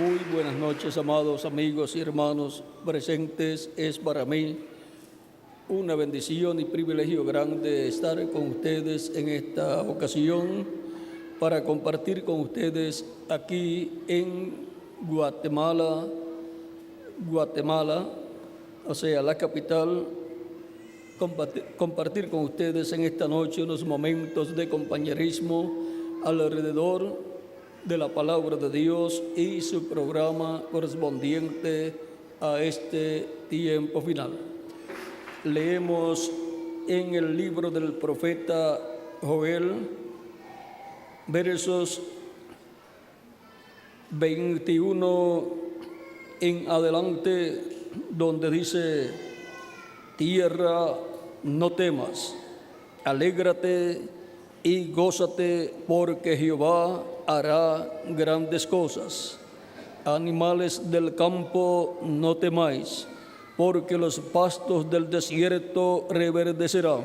Muy buenas noches, amados amigos y hermanos presentes. Es para mí una bendición y privilegio grande estar con ustedes en esta ocasión para compartir con ustedes aquí en Guatemala, o sea, la capital, compartir con ustedes en esta noche unos momentos de compañerismo alrededor de la palabra de Dios y su programa correspondiente a este tiempo final. Leemos en el libro del profeta Joel, versos 21 en adelante, donde dice: tierra, no temas, alégrate y gózate, porque Jehová hará grandes cosas. Animales del campo, no temáis, porque los pastos del desierto reverdecerán,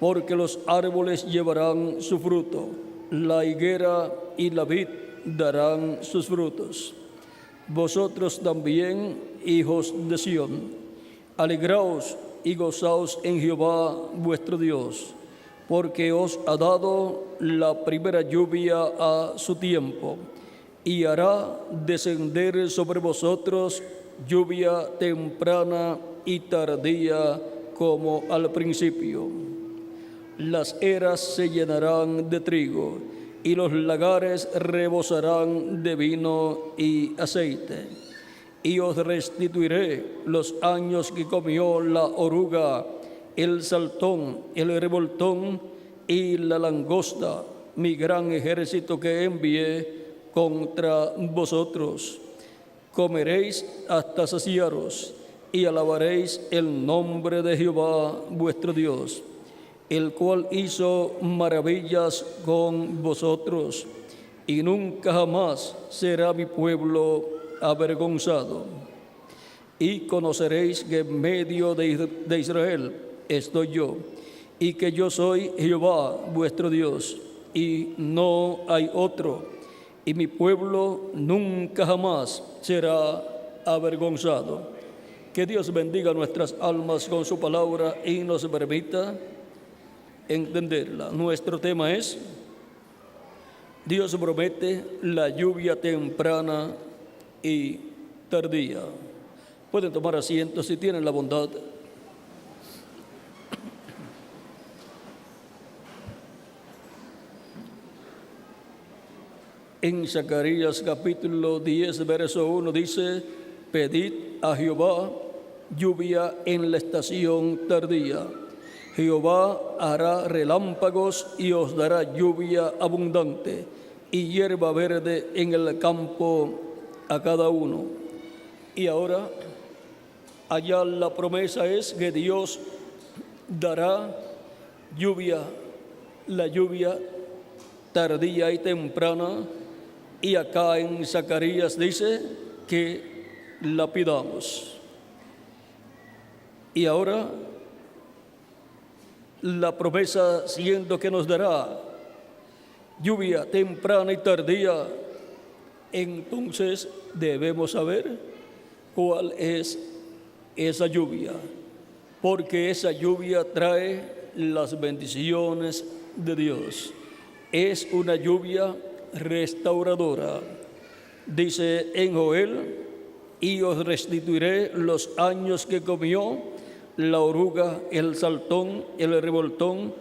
porque los árboles llevarán su fruto, la higuera y la vid darán sus frutos. Vosotros también, hijos de Sión, alegraos y gozaos en Jehová vuestro Dios, porque os ha dado la primera lluvia a su tiempo, y hará descender sobre vosotros lluvia temprana y tardía como al principio. Las eras se llenarán de trigo, y los lagares rebosarán de vino y aceite. Y os restituiré los años que comió la oruga, el saltón, el revoltón y la langosta, mi gran ejército que envié contra vosotros. Comeréis hasta saciaros y alabaréis el nombre de Jehová vuestro Dios, el cual hizo maravillas con vosotros, y nunca jamás será mi pueblo avergonzado. Y conoceréis que en medio de Israel estoy yo, y que yo soy Jehová vuestro Dios, y no hay otro, y mi pueblo nunca jamás será avergonzado. Que Dios bendiga nuestras almas con su palabra y nos permita entenderla. Nuestro tema es: Dios promete la lluvia temprana y tardía. Pueden tomar asiento si tienen la bondad. En Zacarías capítulo 10, verso 1 dice: pedid a Jehová lluvia en la estación tardía. Jehová hará relámpagos y os dará lluvia abundante y hierba verde en el campo a cada uno. Y ahora, allá la promesa es que Dios dará lluvia, la lluvia tardía y temprana. Y acá en Zacarías dice que la pidamos. Y ahora la promesa siendo que nos dará lluvia temprana y tardía, entonces debemos saber cuál es esa lluvia, porque esa lluvia trae las bendiciones de Dios. Es una lluvia restauradora. Dice en Joel: y os restituiré los años que comió la oruga, el saltón, el revoltón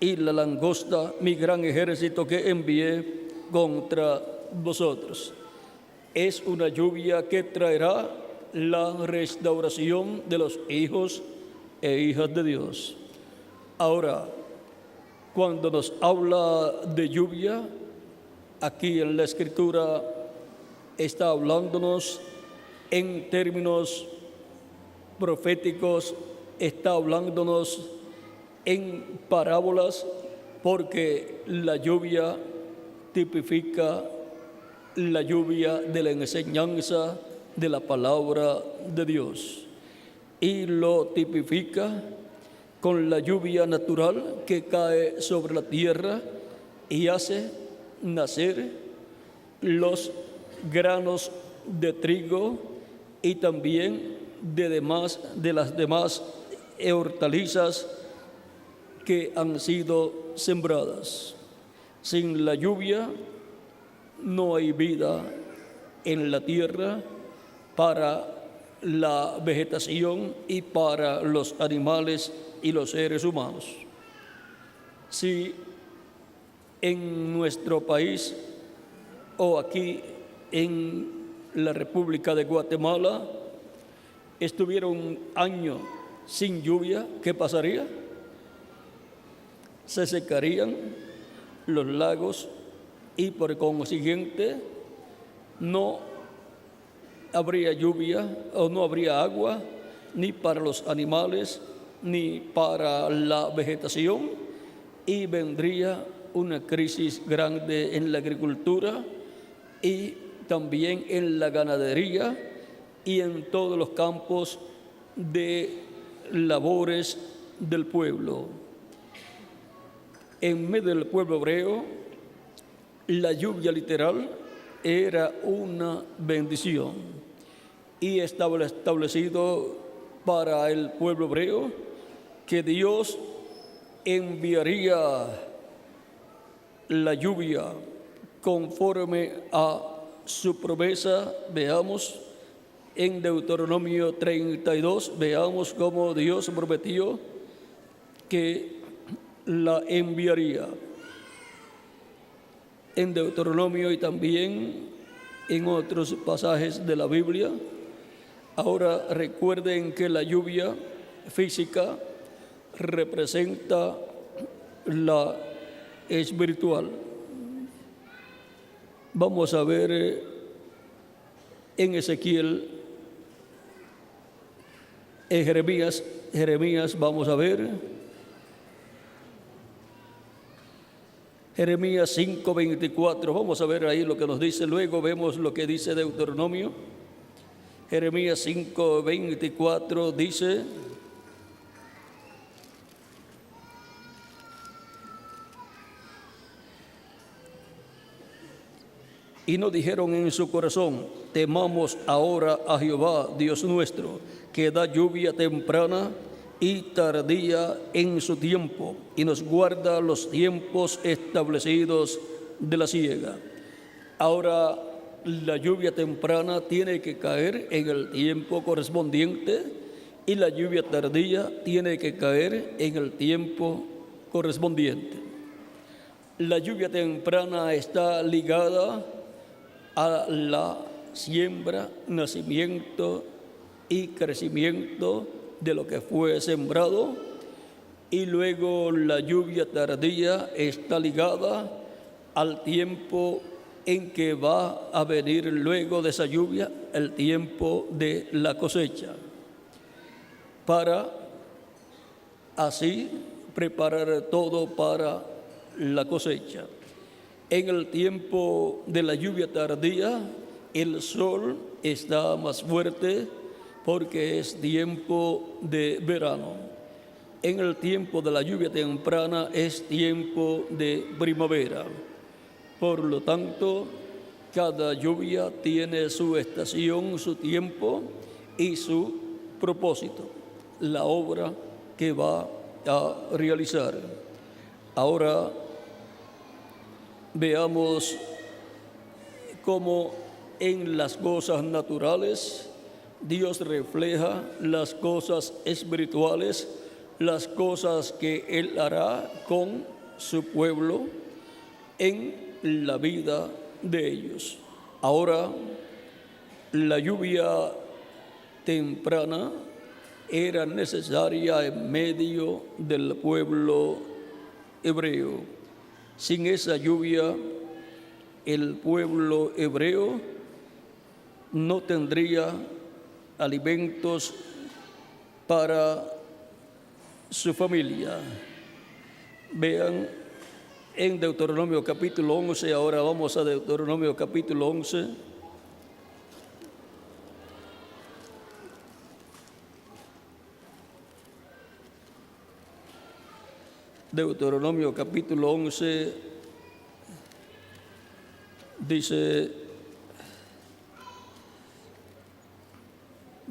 y la langosta, mi gran ejército que envié contra vosotros. Es una lluvia que traerá la restauración de los hijos e hijas de Dios. Ahora, cuando nos habla de lluvia, aquí en la Escritura está hablándonos en términos proféticos, está hablándonos en parábolas, porque la lluvia tipifica la lluvia de la enseñanza de la palabra de Dios, y lo tipifica con la lluvia natural que cae sobre la tierra y hace nacer los granos de trigo y también de las demás hortalizas que han sido sembradas. Sin la lluvia no hay vida en la tierra para la vegetación y para los animales y los seres humanos. Si en nuestro país o aquí en la República de Guatemala estuviera un año sin lluvia, ¿qué pasaría? Se secarían los lagos y por consiguiente no habría lluvia o no habría agua ni para los animales ni para la vegetación, y vendría una crisis grande en la agricultura y también en la ganadería y en todos los campos de labores del pueblo. En medio del pueblo hebreo, la lluvia literal era una bendición y estaba establecido para el pueblo hebreo que Dios enviaría la lluvia conforme a su promesa. Veamos en Deuteronomio 32, veamos cómo Dios prometió que la enviaría. En Deuteronomio y también en otros pasajes de la Biblia. Ahora recuerden que la lluvia física representa la espiritual. Vamos a ver en Ezequiel, en Jeremías vamos a ver Jeremías 5:24, vamos a ver ahí lo que nos dice, luego vemos lo que dice Deuteronomio. Jeremías 5:24 dice: y no dijeron en su corazón, temamos ahora a Jehová, Dios nuestro, que da lluvia temprana y tardía en su tiempo, y nos guarda los tiempos establecidos de la siega. Ahora, la lluvia temprana tiene que caer en el tiempo correspondiente y la lluvia tardía tiene que caer en el tiempo correspondiente. La lluvia temprana está ligada a la siembra, nacimiento y crecimiento de lo que fue sembrado, y luego la lluvia tardía está ligada al tiempo en que va a venir luego de esa lluvia el tiempo de la cosecha, para así preparar todo para la cosecha. En el tiempo de la lluvia tardía, el sol está más fuerte porque es tiempo de verano. En el tiempo de la lluvia temprana es tiempo de primavera. Por lo tanto, cada lluvia tiene su estación, su tiempo y su propósito, la obra que va a realizar. Ahora veamos cómo en las cosas naturales Dios refleja las cosas espirituales, las cosas que Él hará con su pueblo en la vida de ellos. Ahora, la lluvia temprana era necesaria en medio del pueblo hebreo. Sin esa lluvia, el pueblo hebreo no tendría alimentos para su familia. Vean en Deuteronomio capítulo 11, ahora vamos a Deuteronomio capítulo 11. Deuteronomio capítulo 11 dice: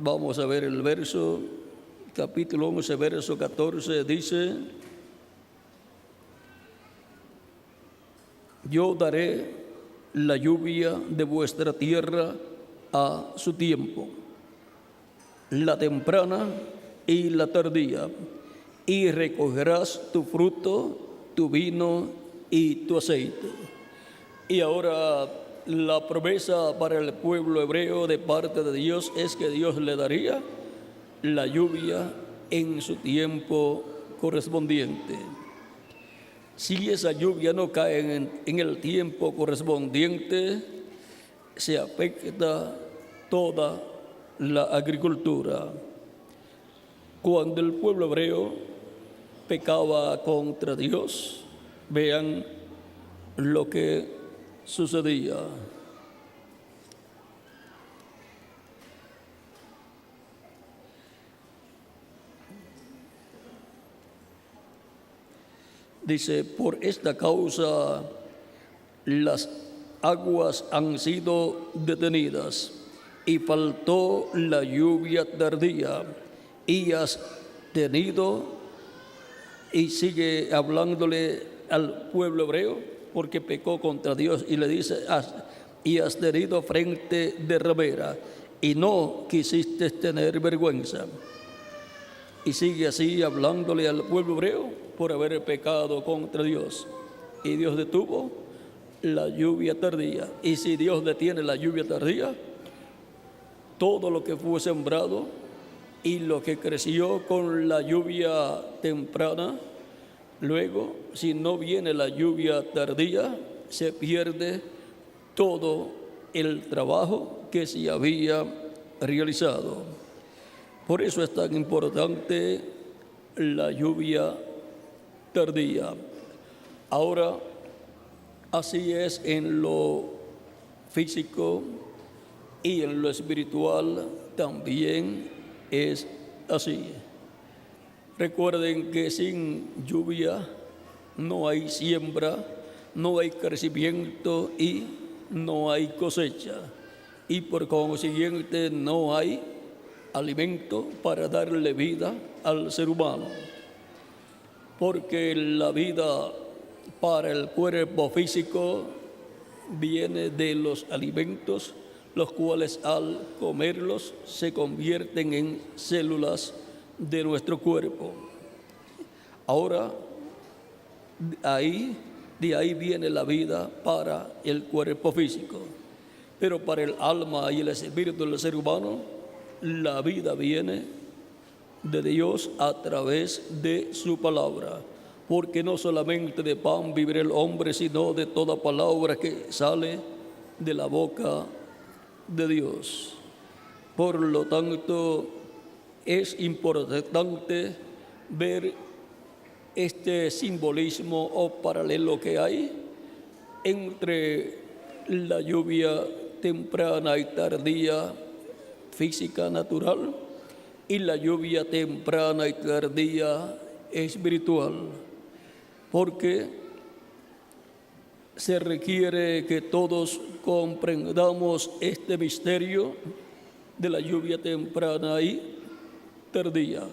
Vamos a ver el verso, capítulo 11, verso 14, dice: yo daré la lluvia de vuestra tierra a su tiempo, la temprana y la tardía, y recogerás tu fruto, tu vino y tu aceite. Y ahora la promesa para el pueblo hebreo de parte de Dios es que Dios le daría la lluvia en su tiempo correspondiente. Si esa lluvia no cae en el tiempo correspondiente, se afecta toda la agricultura. Cuando el pueblo hebreo pecaba contra Dios, vean lo que sucedía. Dice: por esta causa las aguas han sido detenidas y faltó la lluvia tardía, y has tenido, y sigue hablándole al pueblo hebreo porque pecó contra Dios, y le dice: y has tenido frente de ramera y no quisiste tener vergüenza. Y sigue así hablándole al pueblo hebreo por haber pecado contra Dios. Y Dios detuvo la lluvia tardía. Y si Dios detiene la lluvia tardía, todo lo que fue sembrado y lo que creció con la lluvia temprana, luego, si no viene la lluvia tardía, se pierde todo el trabajo que se había realizado. Por eso es tan importante la lluvia tardía. Ahora, así es en lo físico y en lo espiritual también es así. Recuerden que sin lluvia no hay siembra, no hay crecimiento y no hay cosecha. Y por consiguiente no hay alimento para darle vida al ser humano. Porque la vida para el cuerpo físico viene de los alimentos, los cuales al comerlos se convierten en células de nuestro cuerpo. Ahora, de ahí viene la vida para el cuerpo físico. Pero para el alma y el espíritu del ser humano, la vida viene de Dios a través de su palabra. Porque no solamente de pan vivirá el hombre, sino de toda palabra que sale de la boca de Dios. Por lo tanto, es importante ver este simbolismo o paralelo que hay entre la lluvia temprana y tardía física natural y la lluvia temprana y tardía espiritual, porque se requiere que todos comprendamos este misterio de la lluvia temprana y tardía,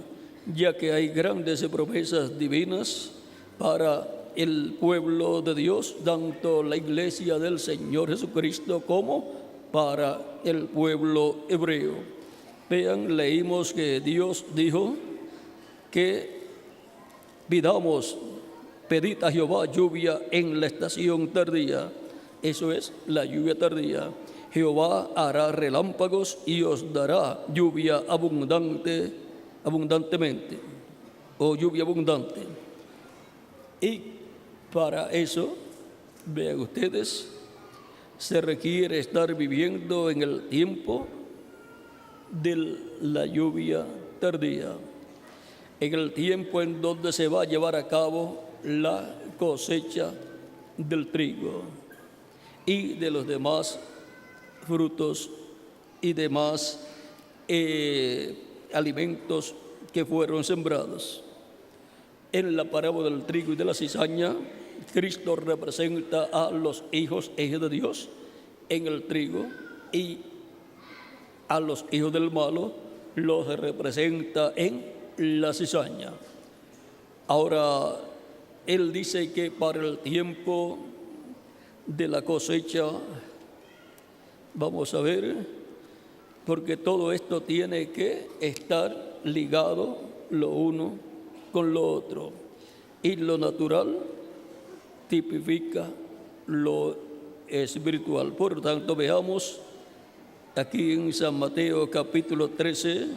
ya que hay grandes promesas divinas para el pueblo de Dios, tanto la iglesia del Señor Jesucristo como para el pueblo hebreo. Vean, leímos que Dios dijo que pedid a Jehová lluvia en la estación tardía. Eso es la lluvia tardía. Jehová hará relámpagos y os dará lluvia abundantemente, o lluvia abundante. Y para eso, vean ustedes, se requiere estar viviendo en el tiempo de la lluvia tardía, en el tiempo en donde se va a llevar a cabo la cosecha del trigo y de los demás frutos y demás alimentos que fueron sembrados. En la parábola del trigo y de la cizaña, Cristo representa a los hijos de Dios en el trigo y a los hijos del malo los representa en la cizaña. Ahora, él dice que para el tiempo de la cosecha, vamos a ver, porque todo esto tiene que estar ligado lo uno con lo otro. Y lo natural tipifica lo espiritual. Por lo tanto, veamos aquí en San Mateo capítulo 13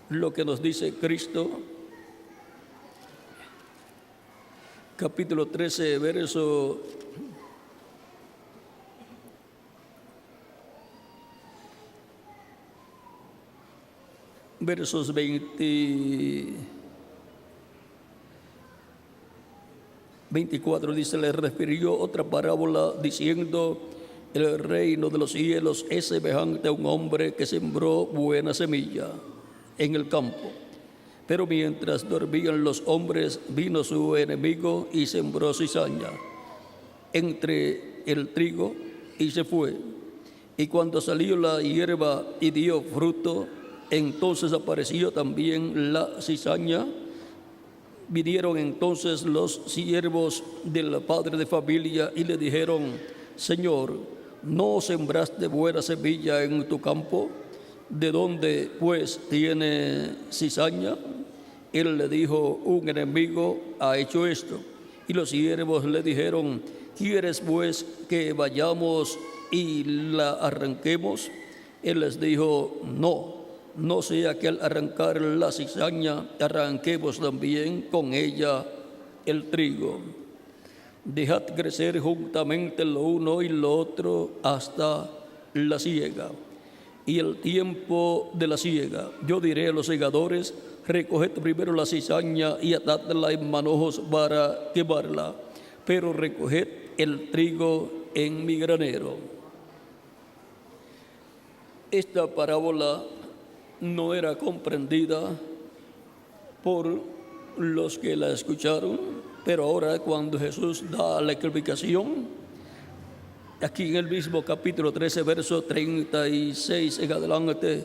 lo que nos dice Cristo. Capítulo 13, versos 24 dice: le refirió otra parábola diciendo: el reino de los cielos es semejante a un hombre que sembró buena semilla en el campo. Pero mientras dormían los hombres, vino su enemigo y sembró cizaña entre el trigo y se fue. Y cuando salió la hierba y dio fruto, entonces apareció también la cizaña. Vinieron entonces los siervos del padre de familia y le dijeron: Señor, ¿no sembraste buena semilla en tu campo? ¿De dónde pues tiene cizaña? Él le dijo: un enemigo ha hecho esto. Y los siervos le dijeron: ¿quieres pues que vayamos y la arranquemos? Él les dijo: no sea que al arrancar la cizaña arranquemos también con ella el trigo. Dejad crecer juntamente lo uno y lo otro hasta la siega. Y el tiempo de la siega, yo diré a los segadores: recoged primero la cizaña y atadla en manojos para quemarla, pero recoged el trigo en mi granero. Esta parábola no era comprendida por los que la escucharon, pero ahora cuando Jesús da la explicación, aquí en el mismo capítulo 13, verso 36 en adelante,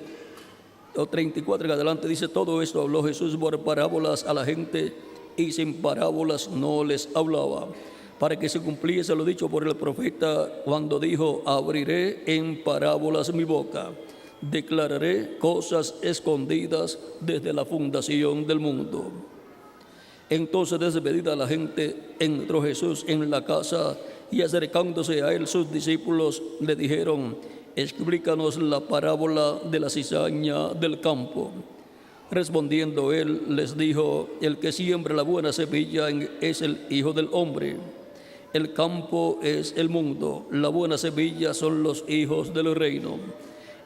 o 34 en adelante, dice: todo esto habló Jesús por parábolas a la gente, y sin parábolas no les hablaba, para que se cumpliese lo dicho por el profeta cuando dijo: abriré en parábolas mi boca, declararé cosas escondidas desde la fundación del mundo. Entonces, despedida la gente, entró Jesús en la casa, y acercándose a él sus discípulos le dijeron: explícanos la parábola de la cizaña del campo. Respondiendo él les dijo: el que siembra la buena semilla es el Hijo del Hombre. El campo es el mundo, la buena semilla son los hijos del reino,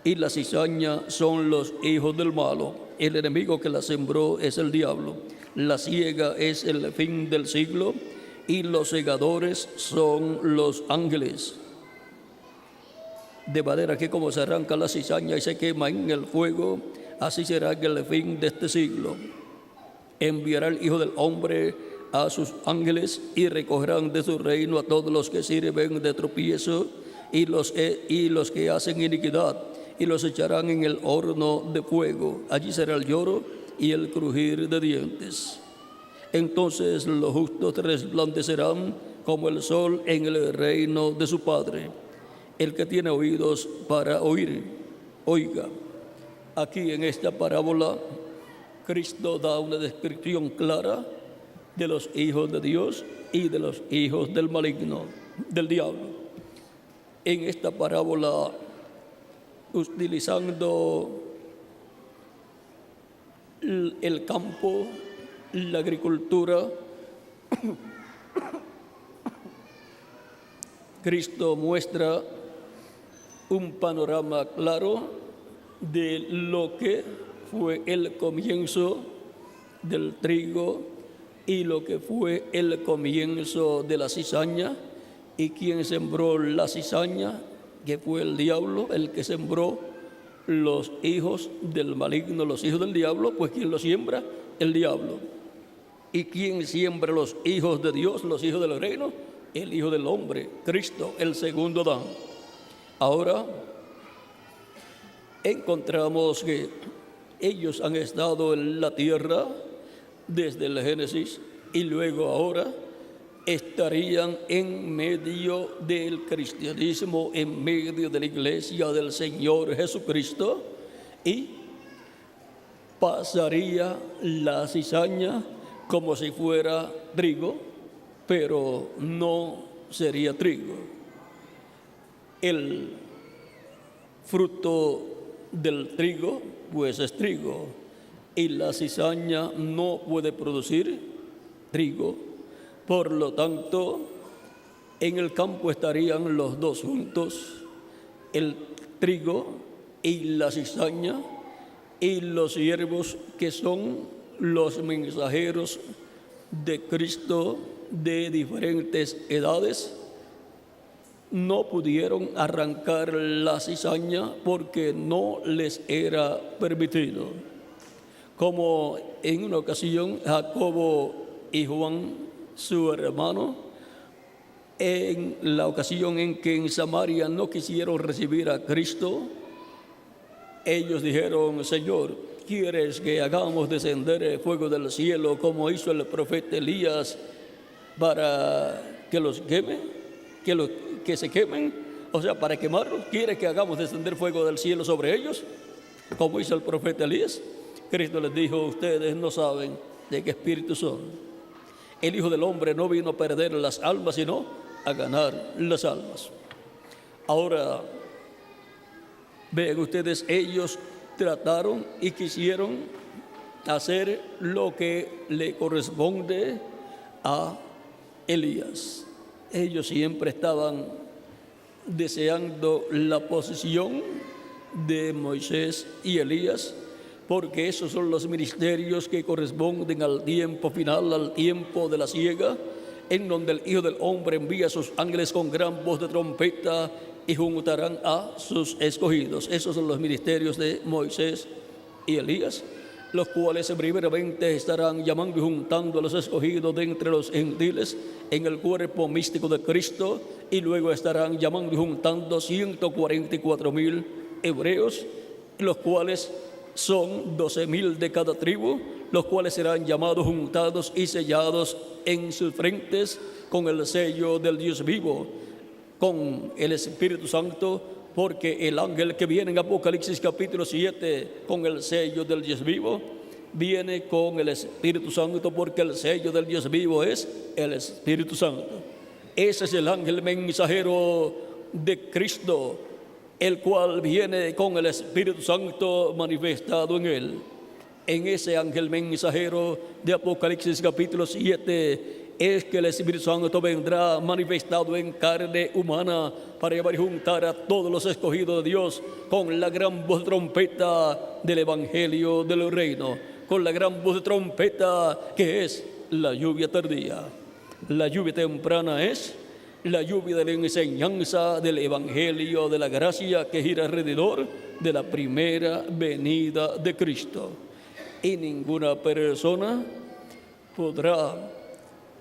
y la cizaña son los hijos del malo. El enemigo que la sembró es el diablo. La siega es el fin del siglo, y los segadores son los ángeles. De manera que como se arranca la cizaña y se quema en el fuego, así será en el fin de este siglo. Enviará el Hijo del Hombre a sus ángeles, y recogerán de su reino a todos los que sirven de tropiezo y los que hacen iniquidad, y los echarán en el horno de fuego. Allí será el lloro y el crujir de dientes. Entonces los justos resplandecerán como el sol en el reino de su Padre. El que tiene oídos para oír, oiga. Aquí en esta parábola, Cristo da una descripción clara de los hijos de Dios y de los hijos del maligno, del diablo. En esta parábola, utilizando el campo, la agricultura, Cristo muestra un panorama claro de lo que fue el comienzo del trigo y lo que fue el comienzo de la cizaña, y quien sembró la cizaña, que fue el diablo, el que sembró los hijos del maligno, los hijos del diablo, pues quien lo siembra, el diablo. Y quien siembra los hijos de Dios, los hijos del reino, el Hijo del Hombre, Cristo, el segundo Adán. Ahora, encontramos que ellos han estado en la tierra desde el Génesis y luego ahora estarían en medio del cristianismo, en medio de la iglesia del Señor Jesucristo, y pasaría la cizaña como si fuera trigo, pero no sería trigo. El fruto del trigo, pues es trigo, y la cizaña no puede producir trigo. Por lo tanto, en el campo estarían los dos juntos, el trigo y la cizaña, y los siervos que son los mensajeros de Cristo de diferentes edades no pudieron arrancar la cizaña porque no les era permitido. Como en una ocasión Jacobo y Juan, su hermano, en la ocasión en que en Samaria no quisieron recibir a Cristo, ellos dijeron: Señor, ¿quieres que hagamos descender el fuego del cielo como hizo el profeta Elías para que los queme, que se quemen? O sea, para quemarlos. ¿Quieres que hagamos descender fuego del cielo sobre ellos como hizo el profeta Elías? Cristo les dijo: ustedes no saben de qué espíritu son. El Hijo del Hombre no vino a perder las almas, sino a ganar las almas. Ahora, vean ustedes, ellos trataron y quisieron hacer lo que le corresponde a Elías. Ellos siempre estaban deseando la posición de Moisés y Elías, porque esos son los ministerios que corresponden al tiempo final, al tiempo de la siega, en donde el Hijo del Hombre envía a sus ángeles con gran voz de trompeta y juntarán a sus escogidos. Esos son los ministerios de Moisés y Elías, los cuales primeramente estarán llamando y juntando a los escogidos de entre los gentiles en el cuerpo místico de Cristo, y luego estarán llamando y juntando 144,000 hebreos, los cuales son 12,000 de cada tribu, los cuales serán llamados, juntados y sellados en sus frentes con el sello del Dios vivo, con el Espíritu Santo, porque el ángel que viene en Apocalipsis capítulo 7 con el sello del Dios vivo, viene con el Espíritu Santo, porque el sello del Dios vivo es el Espíritu Santo. Ese es el ángel mensajero de Cristo, el cual viene con el Espíritu Santo manifestado en él. En ese ángel mensajero de Apocalipsis capítulo 7 es que el Espíritu Santo vendrá manifestado en carne humana para llevar y juntar a todos los escogidos de Dios con la gran voz de trompeta del Evangelio del Reino, con la gran voz de trompeta que es la lluvia tardía. La lluvia temprana es la lluvia de la enseñanza del Evangelio de la gracia que gira alrededor de la primera venida de Cristo. Y ninguna persona podrá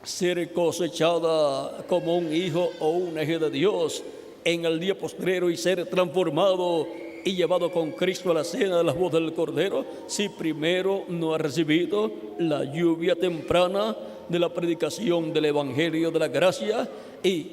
ser cosechada como un hijo o una hija de Dios en el día postrero y ser transformado y llevado con Cristo a la cena de las bodas del Cordero, si primero no ha recibido la lluvia temprana de la predicación del Evangelio de la gracia y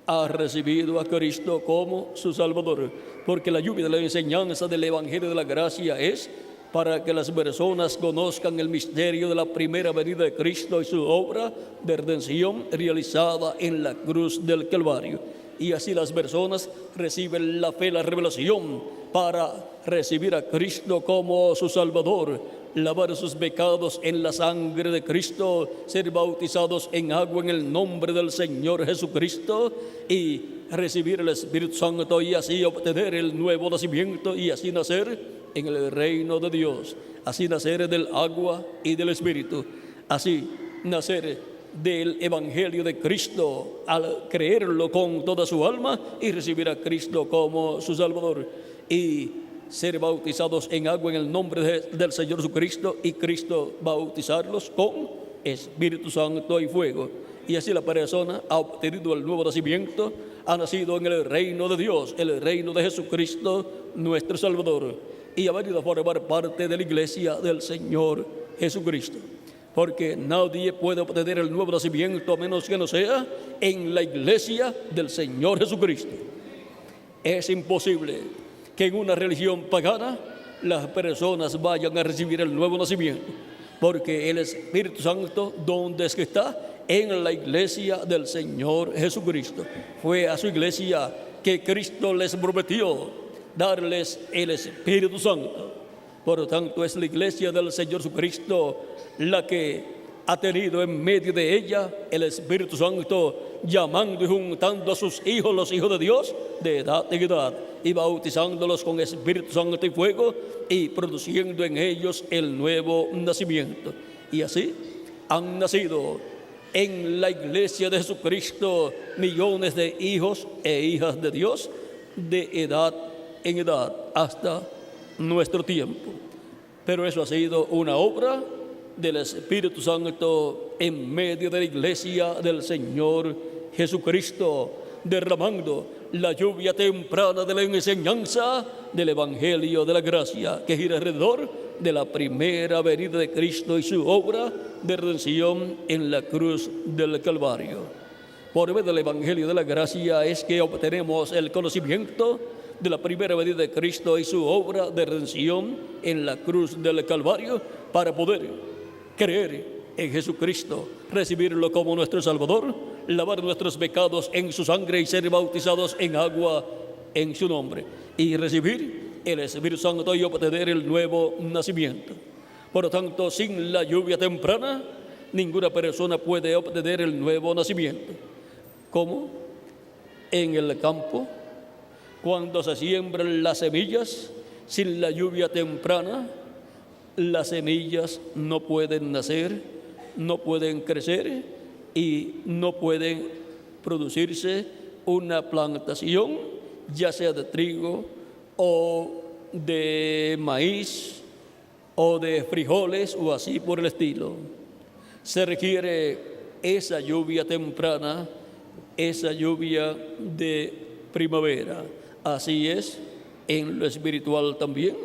ha recibido a Cristo como su Salvador. Porque la lluvia de la enseñanza del Evangelio de la gracia es para que las personas conozcan el misterio de la primera venida de Cristo y su obra de redención realizada en la cruz del Calvario. Y así las personas reciben la fe, la revelación, para recibir a Cristo como su Salvador, lavar sus pecados en la sangre de Cristo, ser bautizados en agua en el nombre del Señor Jesucristo y recibir el Espíritu Santo, y así obtener el nuevo nacimiento y así nacer en el reino de Dios, así nacer del agua y del Espíritu, así nacer del Evangelio de Cristo al creerlo con toda su alma y recibir a Cristo como su Salvador y ser bautizados en agua en el nombre del Señor Jesucristo, y Cristo bautizarlos con Espíritu Santo y fuego. Y así la persona ha obtenido el nuevo nacimiento, ha nacido en el reino de Dios, el reino de Jesucristo, nuestro Salvador, y ha venido a formar parte de la iglesia del Señor Jesucristo. Porque nadie puede obtener el nuevo nacimiento a menos que no sea en la iglesia del Señor Jesucristo. Es imposible que en una religión pagana las personas vayan a recibir el nuevo nacimiento, porque el Espíritu Santo, ¿dónde es que está? En la iglesia del Señor Jesucristo. Fue a su iglesia que Cristo les prometió darles el Espíritu Santo. Por lo tanto, es la iglesia del Señor Jesucristo la que ha tenido en medio de ella el Espíritu Santo, llamando y juntando a sus hijos, los hijos de Dios, de edad en edad, y bautizándolos con Espíritu Santo y fuego, y produciendo en ellos el nuevo nacimiento. Y así han nacido en la iglesia de Jesucristo millones de hijos e hijas de Dios, de edad en edad, hasta nuestro tiempo. Pero eso ha sido una obra del Espíritu Santo en medio de la iglesia del Señor Jesucristo, derramando la lluvia temprana de la enseñanza del Evangelio de la gracia, que gira alrededor de la primera venida de Cristo y su obra de redención en la cruz del Calvario. Por medio del Evangelio de la gracia es que obtenemos el conocimiento de la primera venida de Cristo y su obra de redención en la cruz del Calvario, para poder creer en Jesucristo, recibirlo como nuestro Salvador, lavar nuestros pecados en su sangre y ser bautizados en agua en su nombre, y recibir el Espíritu Santo y obtener el nuevo nacimiento. Por lo tanto, sin la lluvia temprana, ninguna persona puede obtener el nuevo nacimiento. ¿Cómo? En el campo, cuando se siembran las semillas, sin la lluvia temprana, las semillas no pueden nacer, no pueden crecer y no pueden producirse una plantación, ya sea de trigo o de maíz o de frijoles o así por el estilo. Se requiere esa lluvia temprana, esa lluvia de primavera. Así es en lo espiritual también,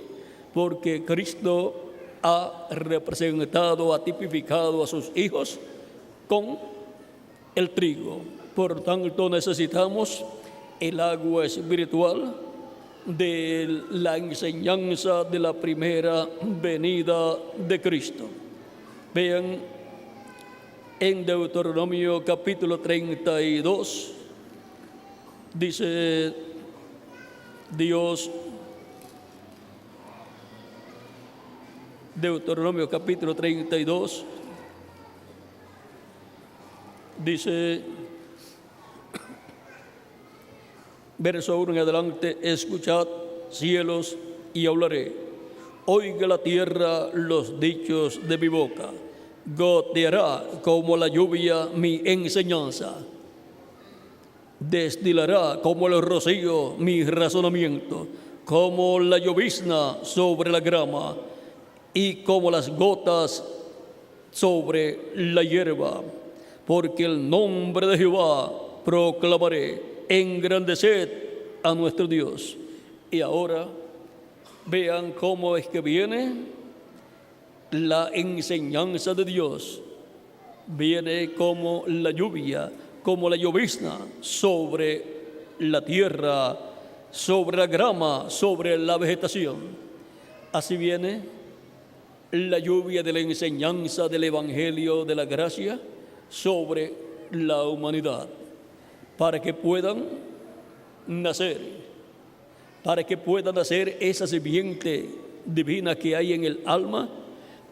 porque Cristo ha representado, ha tipificado a sus hijos con el trigo. Por tanto, necesitamos el agua espiritual de la enseñanza de la primera venida de Cristo. Vean en Deuteronomio capítulo 32, dice Dios, Deuteronomio capítulo 32, dice, verso 1 en adelante: escuchad, cielos, y hablaré. Oiga la tierra los dichos de mi boca. Goteará como la lluvia mi enseñanza. Destilará como el rocío mi razonamiento, como la llovizna sobre la grama y como las gotas sobre la hierba. Porque el nombre de Jehová proclamaré, engrandeced a nuestro Dios. Y ahora vean cómo es que viene la enseñanza de Dios. Viene como la lluvia, como la llovizna sobre la tierra, sobre la grama, sobre la vegetación. Así viene la lluvia de la enseñanza del Evangelio de la gracia sobre la humanidad, para que puedan nacer, para que pueda nacer esa simiente divina que hay en el alma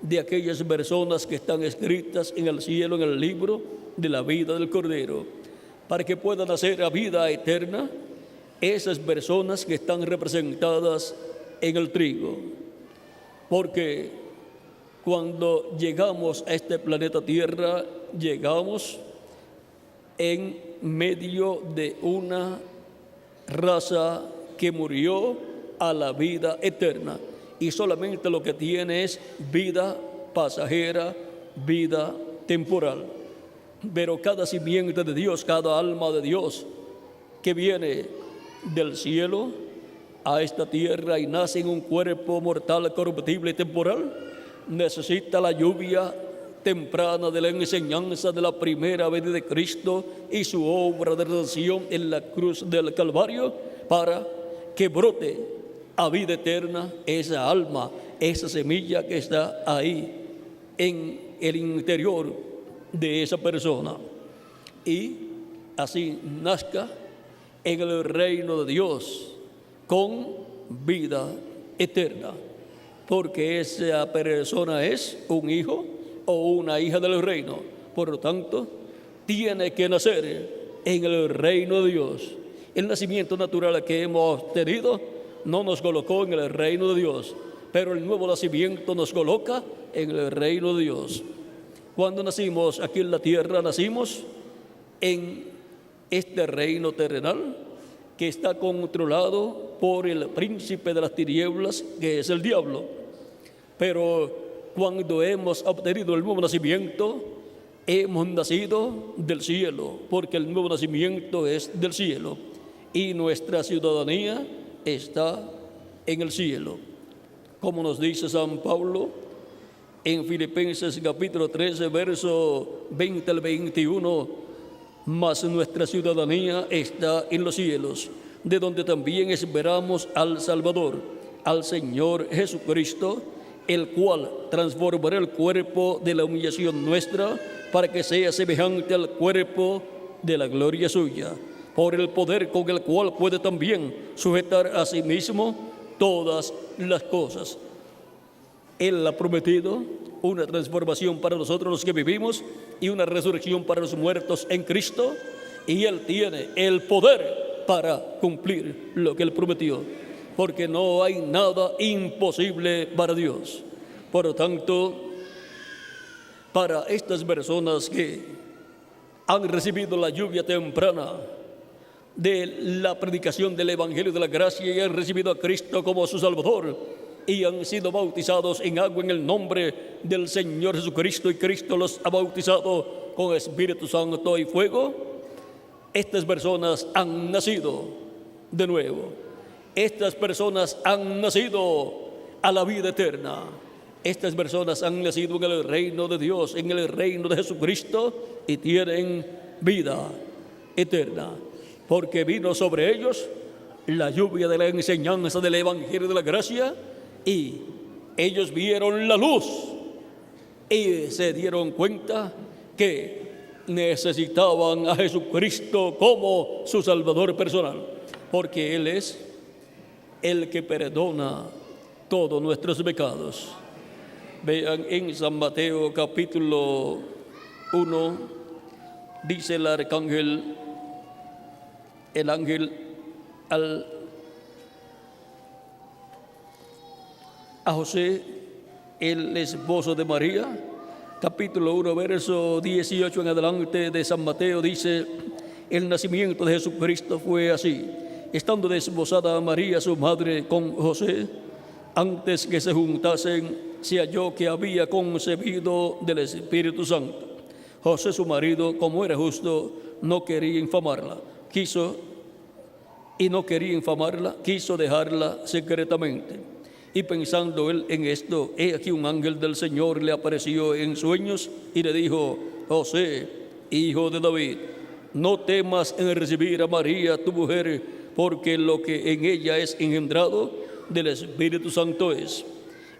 de aquellas personas que están escritas en el cielo, en el libro de la vida del Cordero, para que puedan nacer a vida eterna esas personas que están representadas en el trigo. Porque cuando llegamos a este planeta Tierra, llegamos en medio de una raza que murió a la vida eterna, y solamente lo que tiene es vida pasajera, vida temporal. Pero cada simiente de Dios, cada alma de Dios que viene del cielo a esta tierra y nace en un cuerpo mortal, corruptible y temporal, necesita la lluvia temprana de la enseñanza de la primera venida de Cristo y su obra de redención en la cruz del Calvario para que brote a vida eterna esa alma, esa semilla que está ahí en el interior de esa persona, y así nazca en el reino de Dios con vida eterna, porque esa persona es un hijo o una hija del reino. Por lo tanto, tiene que nacer en el reino de Dios. El nacimiento natural que hemos tenido no nos colocó en el reino de Dios, pero el nuevo nacimiento nos coloca en el reino de Dios. Cuando nacimos aquí en la tierra, nacimos en este reino terrenal que está controlado por el príncipe de las tinieblas, que es el diablo. Pero cuando hemos obtenido el nuevo nacimiento, hemos nacido del cielo, porque el nuevo nacimiento es del cielo y nuestra ciudadanía está en el cielo. Como nos dice San Pablo en Filipenses capítulo 13, verso 20 al 21, mas nuestra ciudadanía está en los cielos, de donde también esperamos al Salvador, al Señor Jesucristo, el cual transformará el cuerpo de la humillación nuestra para que sea semejante al cuerpo de la gloria suya, por el poder con el cual puede también sujetar a sí mismo todas las cosas. Él ha prometido una transformación para nosotros los que vivimos y una resurrección para los muertos en Cristo, y Él tiene el poder para cumplir lo que Él prometió, porque no hay nada imposible para Dios. Por lo tanto, para estas personas que han recibido la lluvia temprana de la predicación del Evangelio de la Gracia y han recibido a Cristo como su Salvador y han sido bautizados en agua en el nombre del Señor Jesucristo, y Cristo los ha bautizado con Espíritu Santo y fuego, estas personas han nacido de nuevo. Estas personas han nacido a la vida eterna. Estas personas han nacido en el reino de Dios, en el reino de Jesucristo, y tienen vida eterna, porque vino sobre ellos la lluvia de la enseñanza del Evangelio de la Gracia, y ellos vieron la luz y se dieron cuenta que necesitaban a Jesucristo como su Salvador personal, porque Él es el que perdona todos nuestros pecados. Vean en San Mateo capítulo 1, dice el ángel a José, el esposo de María, capítulo 1, verso 18 en adelante de San Mateo, dice: el nacimiento de Jesucristo fue así. Estando desposada María, su madre, con José, antes que se juntasen, se halló que había concebido del Espíritu Santo. José, su marido, como era justo, no quería infamarla, quiso dejarla secretamente. Y pensando él en esto, he aquí un ángel del Señor le apareció en sueños y le dijo: José, hijo de David, no temas en recibir a María tu mujer, porque lo que en ella es engendrado del Espíritu Santo es,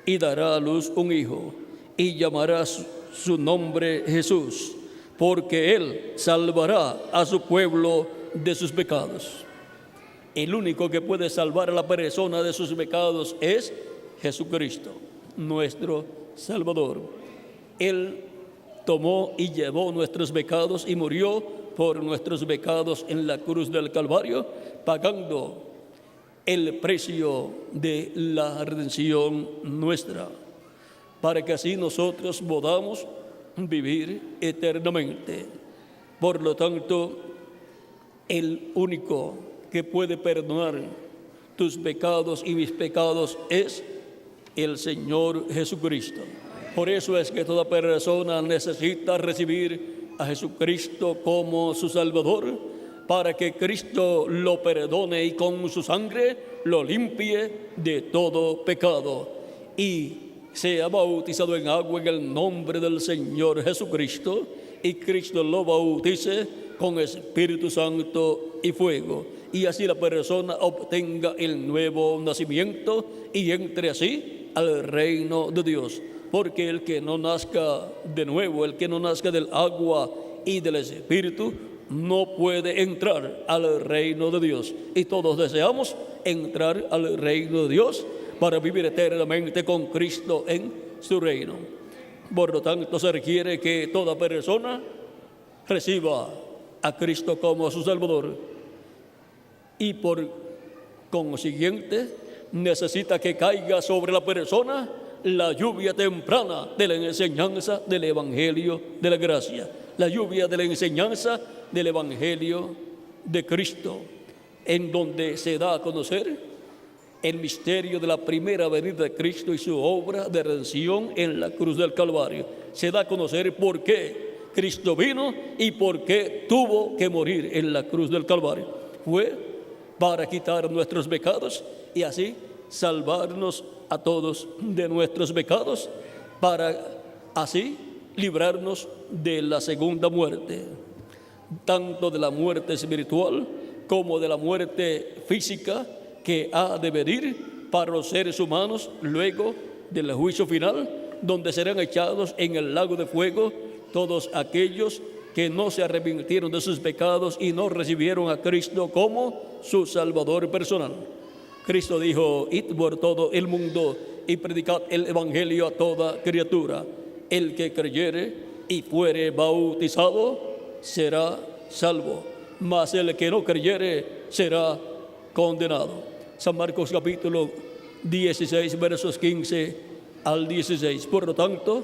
y dará a luz un hijo, y llamarás su nombre Jesús, porque él salvará a su pueblo de sus pecados. El único que puede salvar a la persona de sus pecados es Jesucristo, nuestro Salvador. Él tomó y llevó nuestros pecados y murió por nuestros pecados en la cruz del Calvario, pagando el precio de la redención nuestra, para que así nosotros podamos vivir eternamente. Por lo tanto, el único que puede perdonar tus pecados y mis pecados es el Señor Jesucristo. Por eso es que toda persona necesita recibir a Jesucristo como su Salvador, para que Cristo lo perdone y con su sangre lo limpie de todo pecado. Y sea bautizado en agua en el nombre del Señor Jesucristo, y Cristo lo bautice con Espíritu Santo y fuego. Y así la persona obtenga el nuevo nacimiento y entre así al reino de Dios. Porque el que no nazca de nuevo, el que no nazca del agua y del Espíritu, no puede entrar al reino de Dios. Y todos deseamos entrar al reino de Dios para vivir eternamente con Cristo en su reino. Por lo tanto, se requiere que toda persona reciba a Cristo como su Salvador. Y por consiguiente, necesita que caiga sobre la persona la lluvia temprana de la enseñanza del Evangelio de la gracia, la lluvia de la enseñanza del Evangelio de Cristo, en donde se da a conocer el misterio de la primera venida de Cristo y su obra de redención en la cruz del Calvario. Se da a conocer por qué Cristo vino y por qué tuvo que morir en la cruz del Calvario. Fue para quitar nuestros pecados y así salvarnos a todos de nuestros pecados, para así librarnos de la segunda muerte, tanto de la muerte espiritual como de la muerte física que ha de venir para los seres humanos luego del juicio final, donde serán echados en el lago de fuego todos aquellos que no se arrepintieron de sus pecados y no recibieron a Cristo como su Salvador personal. Cristo dijo: id por todo el mundo y predicad el Evangelio a toda criatura. El que creyere y fuere bautizado será salvo, mas el que no creyere será condenado. San Marcos capítulo 16, versos 15 al 16. Por lo tanto,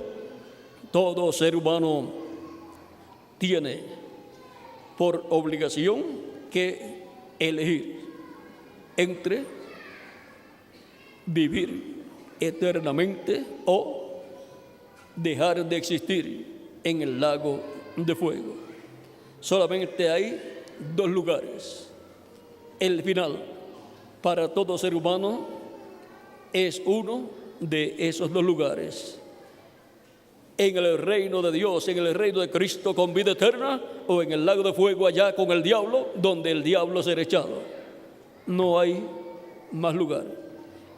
todo ser humano tiene por obligación que elegir entre vivir eternamente o dejar de existir en el lago de fuego. Solamente hay dos lugares. El final para todo ser humano es uno de esos dos lugares: en el reino de Dios, en el reino de Cristo con vida eterna, o en el lago de fuego allá con el diablo, donde el diablo será echado. No hay más lugar.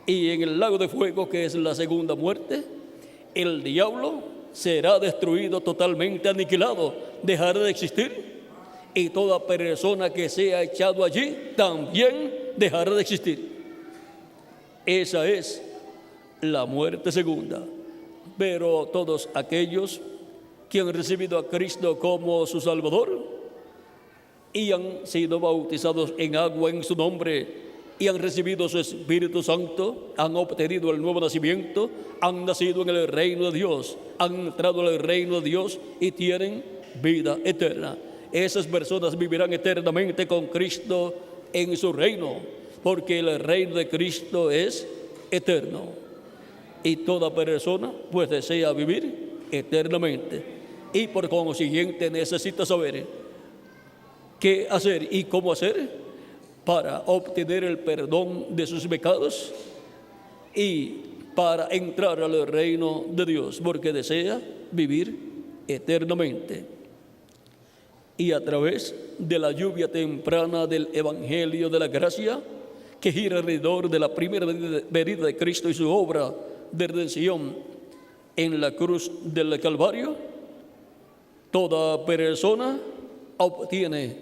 Y en el lago de fuego, que es la segunda muerte, el diablo será destruido, totalmente aniquilado, dejará de existir, y toda persona que sea echado allí también dejará de existir. Esa es la muerte segunda. Pero todos aquellos que han recibido a Cristo como su Salvador y han sido bautizados en agua en su nombre y han recibido su Espíritu Santo, han obtenido el nuevo nacimiento, han nacido en el reino de Dios, han entrado en el reino de Dios y tienen vida eterna. Esas personas vivirán eternamente con Cristo en su reino, porque el reino de Cristo es eterno. Y toda persona pues desea vivir eternamente. Y por consiguiente necesita saber qué hacer y cómo hacer para obtener el perdón de sus pecados y para entrar al reino de Dios, porque desea vivir eternamente. Y a través de la lluvia temprana del Evangelio de la gracia, que gira alrededor de la primera venida de Cristo y su obra de redención en la cruz del Calvario, toda persona obtiene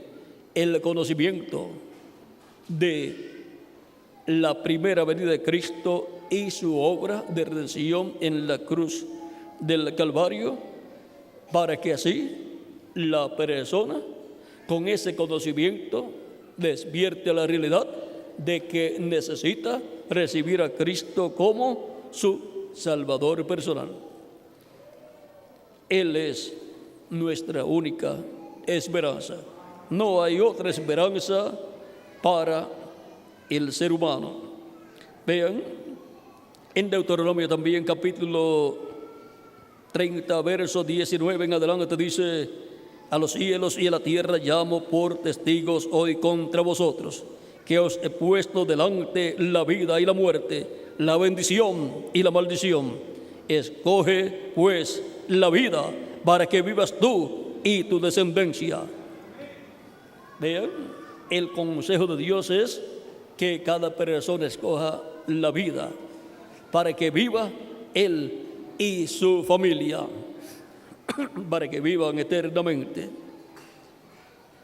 el conocimiento de la primera venida de Cristo y su obra de redención en la cruz del Calvario, para que así la persona con ese conocimiento despierte a la realidad de que necesita recibir a Cristo como su Salvador personal. Él es nuestra única esperanza. No hay otra esperanza para el ser humano. Vean, en Deuteronomio también, capítulo 30, verso 19 en adelante, dice: A los cielos y a la tierra llamo por testigos hoy contra vosotros, que os he puesto delante la vida y la muerte, la bendición y la maldición. Escoge, pues, la vida para que vivas tú y tu descendencia. Vean, el consejo de Dios es que cada persona escoja la vida para que viva él y su familia, para que vivan eternamente,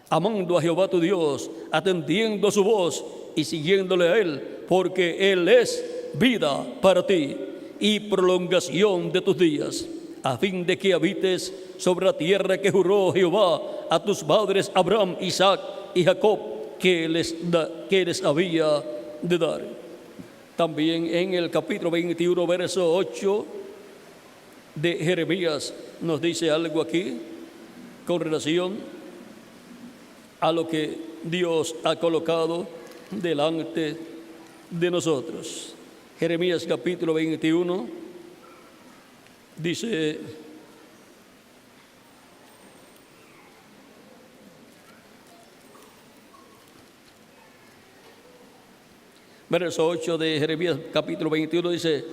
amando a Jehová tu Dios, atendiendo a su voz y siguiéndole a Él, porque Él es vida para ti y prolongación de tus días, a fin de que habites sobre la tierra que juró Jehová a tus padres Abraham, Isaac y Jacob, que les había de dar. También en el capítulo 21, verso 8 de Jeremías, nos dice algo aquí con relación a lo que Dios ha colocado delante de nosotros. Jeremías capítulo 21 dice: verso 8 de Jeremías capítulo 21 dice: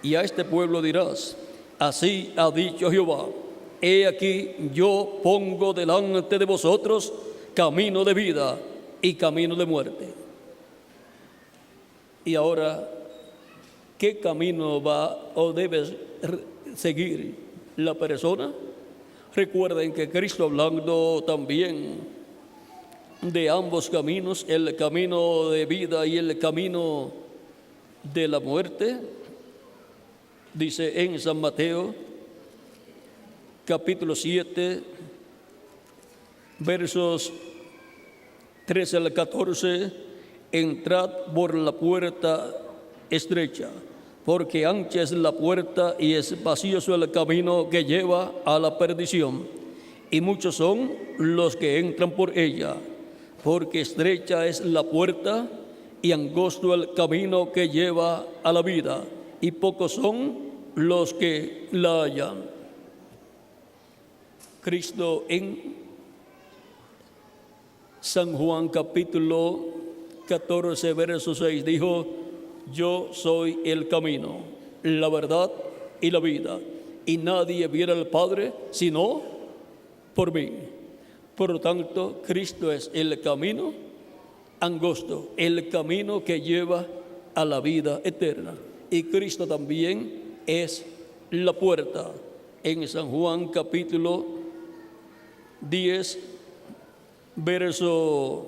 y a este pueblo dirás, así ha dicho Jehová, he aquí yo pongo delante de vosotros camino de vida y camino de muerte. Y ahora, ¿qué camino va o debe seguir la persona? Recuerden que Cristo, hablando también de ambos caminos, el camino de vida y el camino de la muerte, dice en San Mateo capítulo 7, versos 13 al 14, entrad por la puerta estrecha, porque ancha es la puerta y espacioso el camino que lleva a la perdición, y muchos son los que entran por ella, porque estrecha es la puerta y angosto el camino que lleva a la vida, y pocos son los que la hallan. Cristo en San Juan capítulo 14, verso 6 dijo: yo soy el camino, la verdad y la vida, y nadie viene al Padre sino por mí. Por lo tanto, Cristo es el camino angosto, el camino que lleva a la vida eterna. Y Cristo también es la puerta. En San Juan capítulo 10, verso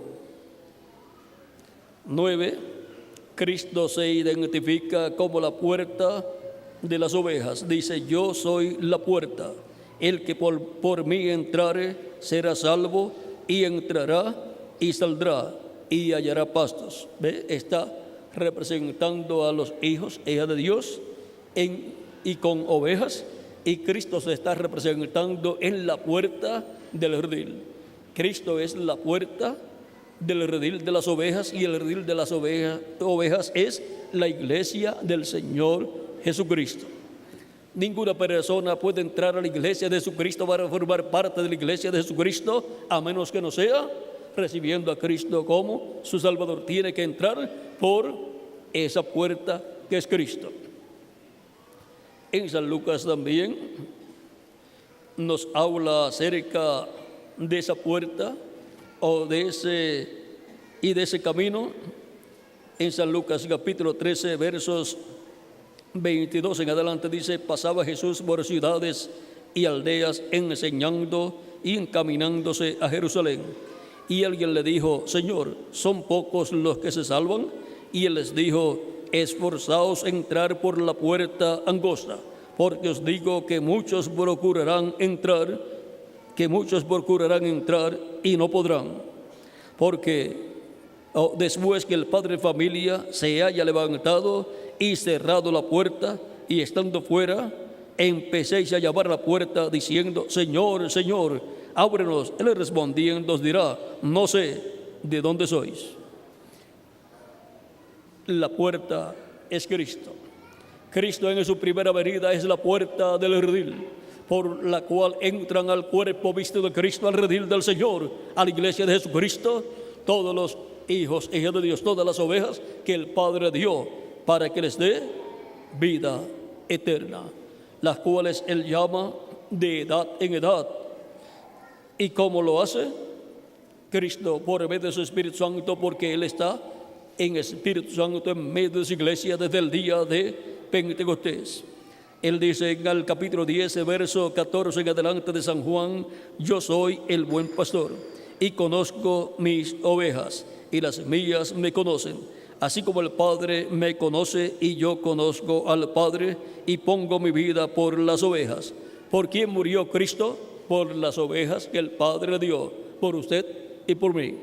9, Cristo se identifica como la puerta de las ovejas. Dice: yo soy la puerta, el que por mí entrare será salvo, y entrará y saldrá y hallará pastos. ¿Ve? Está representando a los hijos e hijas de Dios y con ovejas, y Cristo se está representando en la puerta del redil. Cristo es la puerta del redil de las ovejas, y el redil de las ovejas es la iglesia del Señor Jesucristo. Ninguna persona puede entrar a la iglesia de Jesucristo para formar parte de la iglesia de Jesucristo, a menos que no sea recibiendo a Cristo como su Salvador. Tiene que entrar por esa puerta que es Cristo. En San Lucas también nos habla acerca de esa puerta o de ese camino. En San Lucas capítulo 13, versos 22 en adelante dice: pasaba Jesús por ciudades y aldeas enseñando y encaminándose a Jerusalén. Y alguien le dijo: Señor, ¿son pocos los que se salvan? Y él les dijo: esforzaos en entrar por la puerta angosta, porque os digo que muchos procurarán entrar y no podrán. Porque después que el padre de familia se haya levantado y cerrado la puerta, y estando fuera, empecéis a llamar a la puerta diciendo: Señor, Señor, ábrenos. Él respondiendo os dirá: no sé de dónde sois. La puerta es Cristo. Cristo en su primera venida es la puerta del redil. por la cual entran al cuerpo visto de Cristo, al redil del Señor, a la iglesia de Jesucristo, todos los hijos e hijas de Dios, todas las ovejas que el Padre dio para que les dé vida eterna, las cuales Él llama de edad en edad. ¿Y cómo lo hace? Cristo, por medio de su Espíritu Santo, porque Él está en Espíritu Santo en medio de su iglesia desde el día de Pentecostés. Él dice en el capítulo 10, verso 14 en adelante de San Juan: yo soy el buen pastor y conozco mis ovejas, y las mías me conocen, así como el Padre me conoce y yo conozco al Padre, y pongo mi vida por las ovejas. ¿Por quién murió Cristo? Por las ovejas que el Padre dio, por usted y por mí.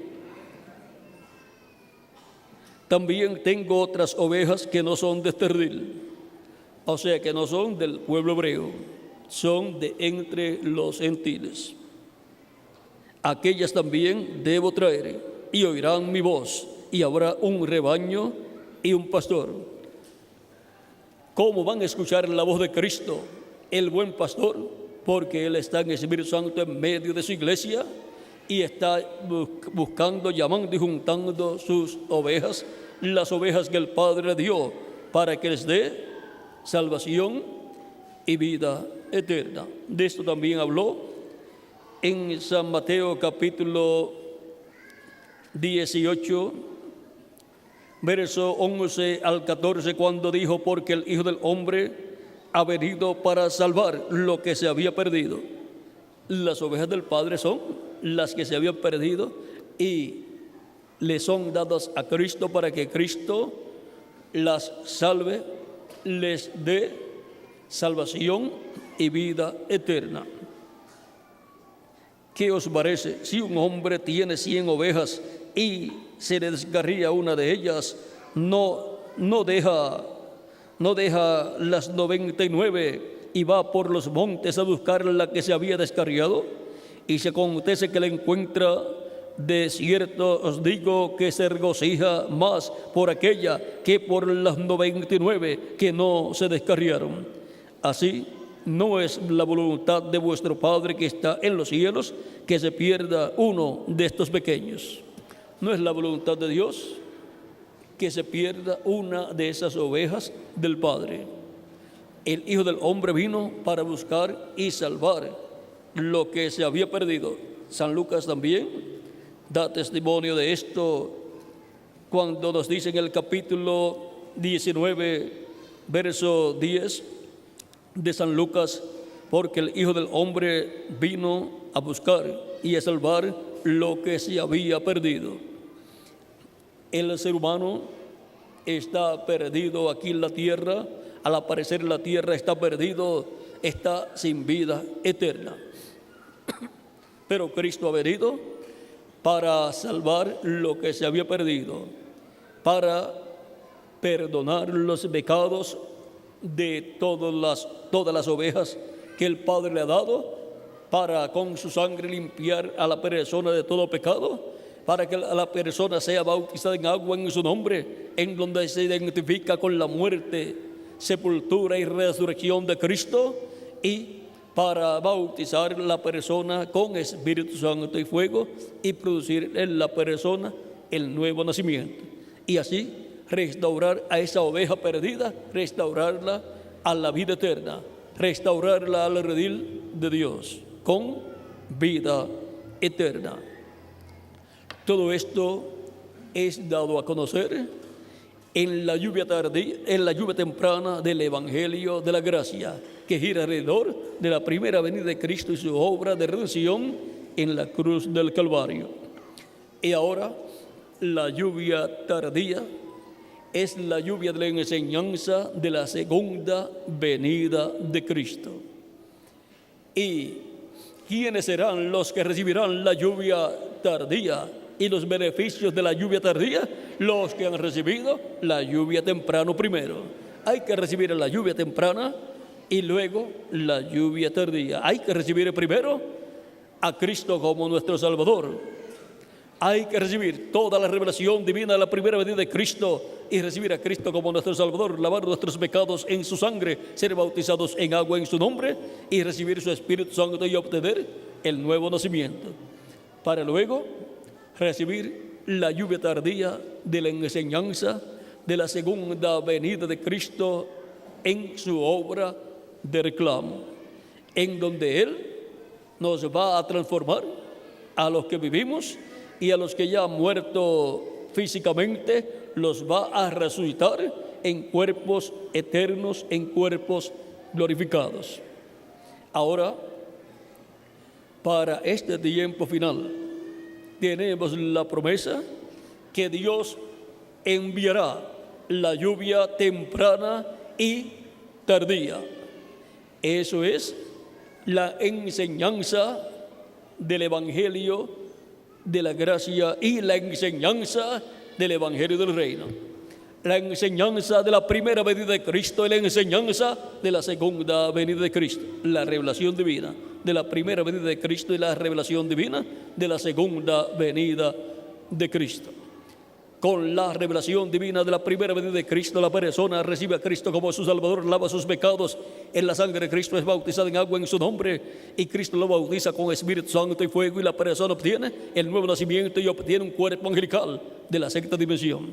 También tengo otras ovejas que no son de este redil, o sea, que no son del pueblo hebreo, son de entre los gentiles. Aquellas también debo traer, y oirán mi voz, y habrá un rebaño y un pastor. ¿Cómo van a escuchar la voz de Cristo, el buen pastor? Porque Él está en el Espíritu Santo en medio de su iglesia y está buscando, llamando y juntando sus ovejas, las ovejas que el Padre dio, para que les dé salvación y vida eterna. De esto también habló en San Mateo capítulo 18, verso 11 al 14, cuando dijo: porque el Hijo del Hombre ha venido para salvar lo que se había perdido. Las ovejas del Padre son las que se habían perdido y le son dadas a Cristo para que Cristo las salve, les dé salvación y vida eterna. ¿Qué os parece? Si un hombre tiene 100 ovejas y se le descarría una de ellas, no deja las 99 y va por los montes a buscar la que se había descarriado, y se acontece que la encuentra, de cierto os digo que se regocija más por aquella que por las 99 que no se descarriaron. Así no es la voluntad de vuestro Padre que está en los cielos que se pierda uno de estos pequeños. No es la voluntad de Dios que se pierda una de esas ovejas del Padre. El Hijo del Hombre vino para buscar y salvar lo que se había perdido. San Lucas también da testimonio de esto cuando nos dice en el capítulo 19, verso 10 de San Lucas: porque el Hijo del Hombre vino a buscar y a salvar lo que se había perdido. El ser humano está perdido aquí en la tierra. Al aparecer en la tierra está perdido, está sin vida eterna. Pero Cristo ha venido para salvar lo que se había perdido, para perdonar los pecados de todas las ovejas que el Padre le ha dado, para con su sangre limpiar a la persona de todo pecado, para que la persona sea bautizada en agua en su nombre, en donde se identifica con la muerte, sepultura y resurrección de Cristo, y para bautizar la persona con Espíritu Santo y fuego y producir en la persona el nuevo nacimiento. Y así restaurar a esa oveja perdida, restaurarla a la vida eterna, restaurarla al redil de Dios con vida eterna. Todo esto es dado a conocer en la lluvia tardía, en la lluvia temprana del Evangelio de la Gracia, que gira alrededor de la primera venida de Cristo y su obra de redención en la cruz del Calvario. Y ahora la lluvia tardía es la lluvia de la enseñanza de la segunda venida de Cristo. ¿Y quiénes serán los que recibirán la lluvia tardía y los beneficios de la lluvia tardía? Los que han recibido la lluvia temprano primero. Hay que recibir la lluvia temprana y luego la lluvia tardía. Hay que recibir primero a Cristo como nuestro Salvador. Hay que recibir toda la revelación divina de la primera venida de Cristo y recibir a Cristo como nuestro Salvador, lavar nuestros pecados en su sangre, ser bautizados en agua en su nombre y recibir su Espíritu Santo y obtener el nuevo nacimiento, para luego recibir la lluvia tardía de la enseñanza de la segunda venida de Cristo en su obra de reclamo, en donde Él nos va a transformar a los que vivimos y a los que ya han muerto físicamente, los va a resucitar en cuerpos eternos, en cuerpos glorificados. Ahora, para este tiempo final, tenemos la promesa que Dios enviará la lluvia temprana y tardía. Eso es la enseñanza del Evangelio de la gracia y la enseñanza del Evangelio del Reino. La enseñanza de la primera venida de Cristo y la enseñanza de la segunda venida de Cristo. La revelación divina de la primera venida de Cristo y la revelación divina de la segunda venida de Cristo. Con la revelación divina de la primera venida de Cristo, la persona recibe a Cristo como su Salvador, lava sus pecados en la sangre de Cristo, es bautizada en agua en su nombre, y Cristo lo bautiza con Espíritu Santo y fuego, y la persona obtiene el nuevo nacimiento y obtiene un cuerpo angelical de la sexta dimensión.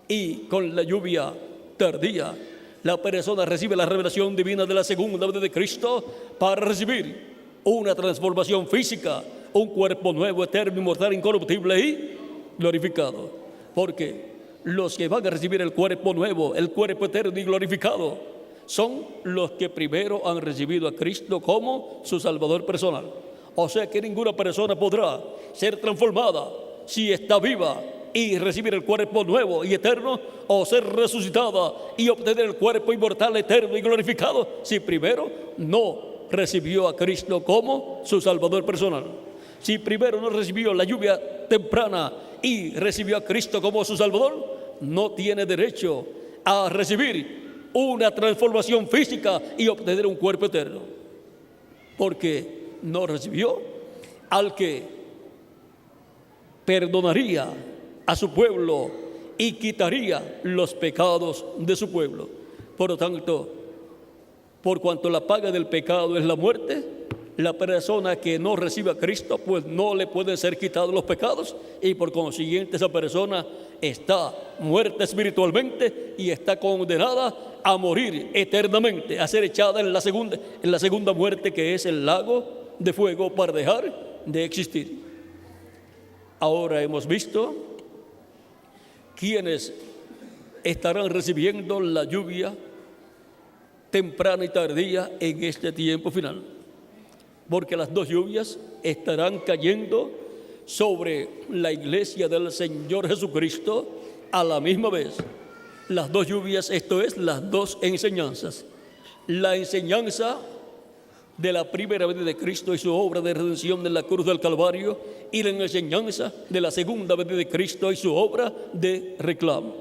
Y con la lluvia tardía, la persona recibe la revelación divina de la segunda venida de Cristo para recibir una transformación física, un cuerpo nuevo, eterno, inmortal, incorruptible y glorificado. Porque los que van a recibir el cuerpo nuevo, el cuerpo eterno y glorificado, son los que primero han recibido a Cristo como su Salvador personal. O sea que ninguna persona podrá ser transformada si está viva y recibir el cuerpo nuevo y eterno, o ser resucitada y obtener el cuerpo inmortal, eterno y glorificado, si primero no recibió a Cristo como su Salvador personal. Si primero no recibió la lluvia temprana y recibió a Cristo como su Salvador, no tiene derecho a recibir una transformación física y obtener un cuerpo eterno, porque no recibió al que perdonaría a su pueblo y quitaría los pecados de su pueblo. Por lo tanto, por cuanto la paga del pecado es la muerte, la persona que no recibe a Cristo, pues no le pueden ser quitados los pecados, y por consiguiente esa persona está muerta espiritualmente y está condenada a morir eternamente, a ser echada en la segunda muerte, que es el lago de fuego, para dejar de existir. Ahora hemos visto quienes estarán recibiendo la lluvia temprana y tardía en este tiempo final, porque las dos lluvias estarán cayendo sobre la iglesia del Señor Jesucristo a la misma vez. Las dos lluvias, esto es, las dos enseñanzas. La enseñanza de la primera venida de Cristo y su obra de redención en la cruz del Calvario, y la enseñanza de la segunda venida de Cristo y su obra de reclamo.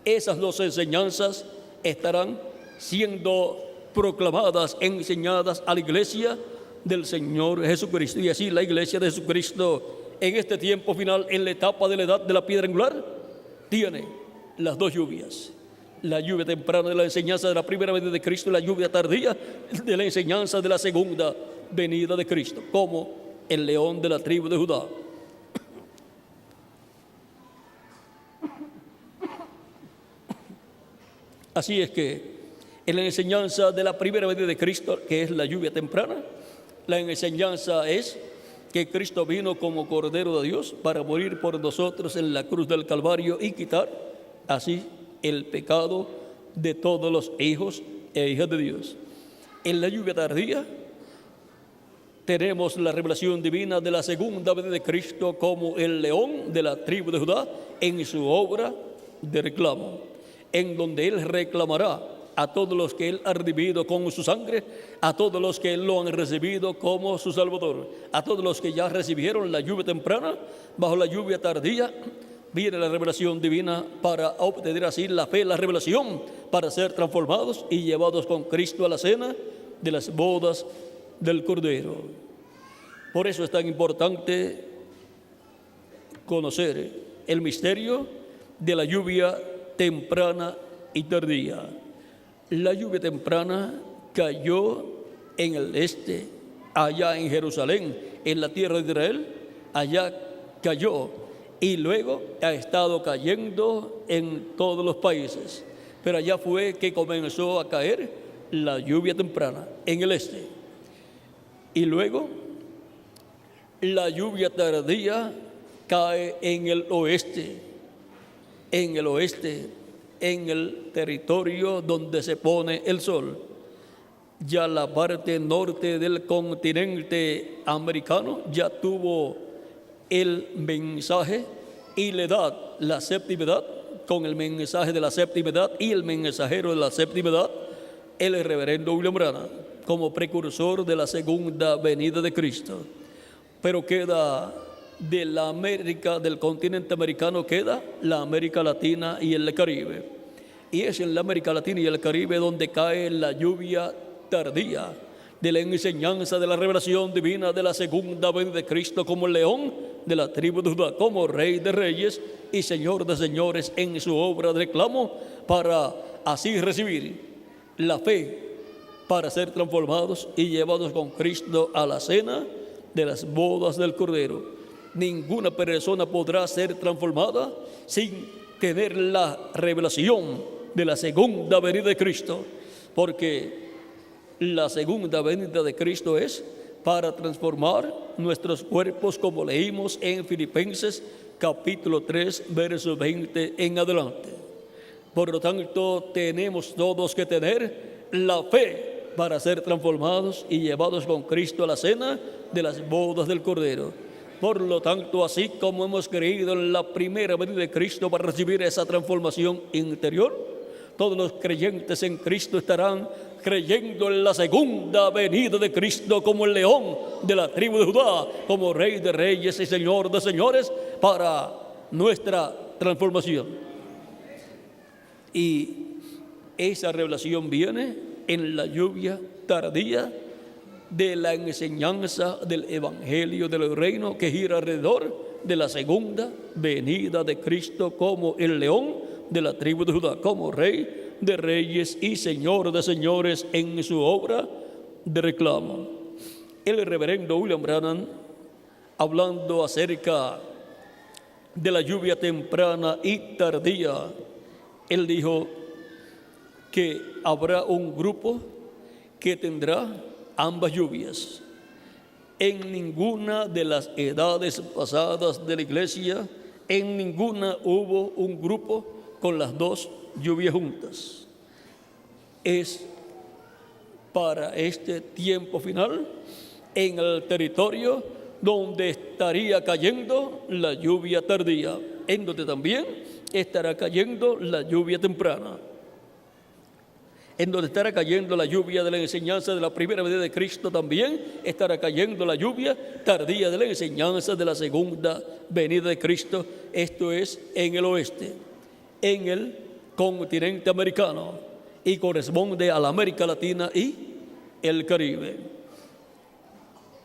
Esas dos enseñanzas estarán siendo proclamadas, enseñadas a la iglesia del Señor Jesucristo. Y así la iglesia de Jesucristo en este tiempo final, en la etapa de la edad de la piedra angular, tiene las dos lluvias: la lluvia temprana de la enseñanza de la primera venida de Cristo y la lluvia tardía de la enseñanza de la segunda venida de Cristo, como el león de la tribu de Judá. Así es que en la enseñanza de la primera venida de Cristo, que es la lluvia temprana, la enseñanza es que Cristo vino como Cordero de Dios para morir por nosotros en la cruz del Calvario y quitar así el pecado de todos los hijos e hijas de Dios. En la lluvia tardía tenemos la revelación divina de la segunda venida de Cristo como el león de la tribu de Judá en su obra de reclamo, en donde Él reclamará a todos los que Él ha redimido con su sangre, a todos los que Él lo han recibido como su Salvador, a todos los que ya recibieron la lluvia temprana. Bajo la lluvia tardía viene la revelación divina para obtener así la fe, la revelación, para ser transformados y llevados con Cristo a la cena de las bodas del Cordero. Por eso es tan importante conocer el misterio de la lluvia temprana y tardía. La lluvia temprana cayó en el este, allá en Jerusalén, en la tierra de Israel, allá cayó, y luego ha estado cayendo en todos los países. Pero allá fue que comenzó a caer la lluvia temprana, en el este. Y luego la lluvia tardía cae en el oeste, en el territorio donde se pone el sol. Ya la parte norte del continente americano ya tuvo el mensaje y le da la séptima edad, con el mensaje de la séptima edad y el mensajero de la séptima edad, el reverendo William Branham, como precursor de la segunda venida de Cristo. Pero queda de la América, del continente americano, queda la América Latina y el Caribe. Y es en la América Latina y el Caribe donde cae la lluvia tardía de la enseñanza de la revelación divina de la segunda venida de Cristo, como el león de la tribu de Judá, como rey de reyes y señor de señores en su obra de reclamo, para así recibir la fe, para ser transformados y llevados con Cristo a la cena de las bodas del Cordero. Ninguna persona podrá ser transformada sin tener la revelación de la segunda venida de Cristo, porque la segunda venida de Cristo es para transformar nuestros cuerpos, como leímos en Filipenses capítulo 3, verso 20 en adelante. Por lo tanto, tenemos todos que tener la fe para ser transformados y llevados con Cristo a la cena de las bodas del Cordero. Por lo tanto, así como hemos creído en la primera venida de Cristo para recibir esa transformación interior, todos los creyentes en Cristo estarán creyendo en la segunda venida de Cristo como el león de la tribu de Judá, como rey de reyes y señor de señores, para nuestra transformación. Y esa revelación viene en la lluvia tardía de la enseñanza del Evangelio del Reino, que gira alrededor de la segunda venida de Cristo como el león de la tribu de Judá, como rey de reyes y señor de señores en su obra de reclamo. El reverendo William Branham, hablando acerca de la lluvia temprana y tardía, él dijo que habrá un grupo que tendrá ambas lluvias. En ninguna de las edades pasadas de la iglesia, en ninguna hubo un grupo con las dos lluvias juntas. Es para este tiempo final en el territorio donde estaría cayendo la lluvia tardía, en donde también estará cayendo la lluvia temprana, en donde estará cayendo la lluvia de la enseñanza de la primera venida de Cristo, también estará cayendo la lluvia tardía de la enseñanza de la segunda venida de Cristo. Esto es en el oeste, en el continente americano, y corresponde a la América Latina y el Caribe.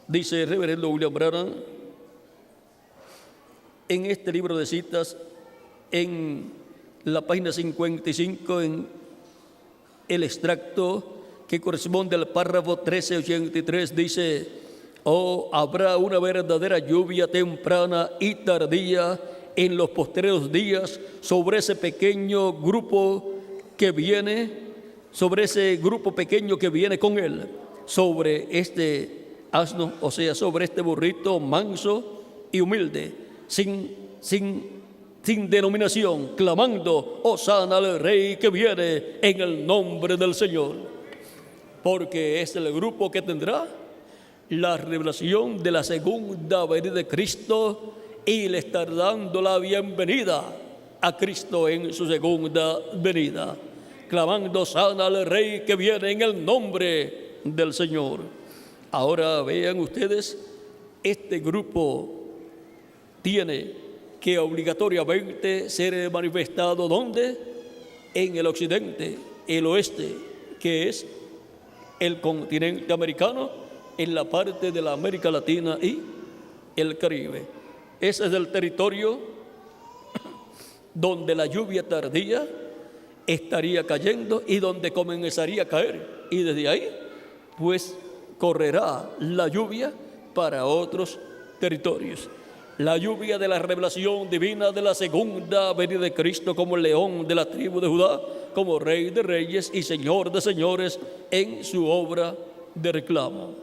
Dice el reverendo William Branham en este libro de citas, en la página 55, en el extracto que corresponde al párrafo 1383, dice: oh, habrá una verdadera lluvia temprana y tardía en los postreros días sobre ese pequeño grupo que viene, sobre ese grupo pequeño que viene con él, sobre este asno, o sea, sobre este burrito manso y humilde, sin denominación, clamando: hosana al Rey que viene en el nombre del Señor. Porque es el grupo que tendrá la revelación de la segunda venida de Cristo y le estará dando la bienvenida a Cristo en su segunda venida, clamando: hosana al Rey que viene en el nombre del Señor. Ahora vean ustedes, este grupo tiene que obligatoriamente ser manifestado ¿dónde? En el occidente, el oeste, que es el continente americano, en la parte de la América Latina y el Caribe. Ese es el territorio donde la lluvia tardía estaría cayendo y donde comenzaría a caer. Y desde ahí, pues, correrá la lluvia para otros territorios. La lluvia de la revelación divina de la segunda venida de Cristo como león de la tribu de Judá, como Rey de reyes y Señor de señores en su obra de reclamo.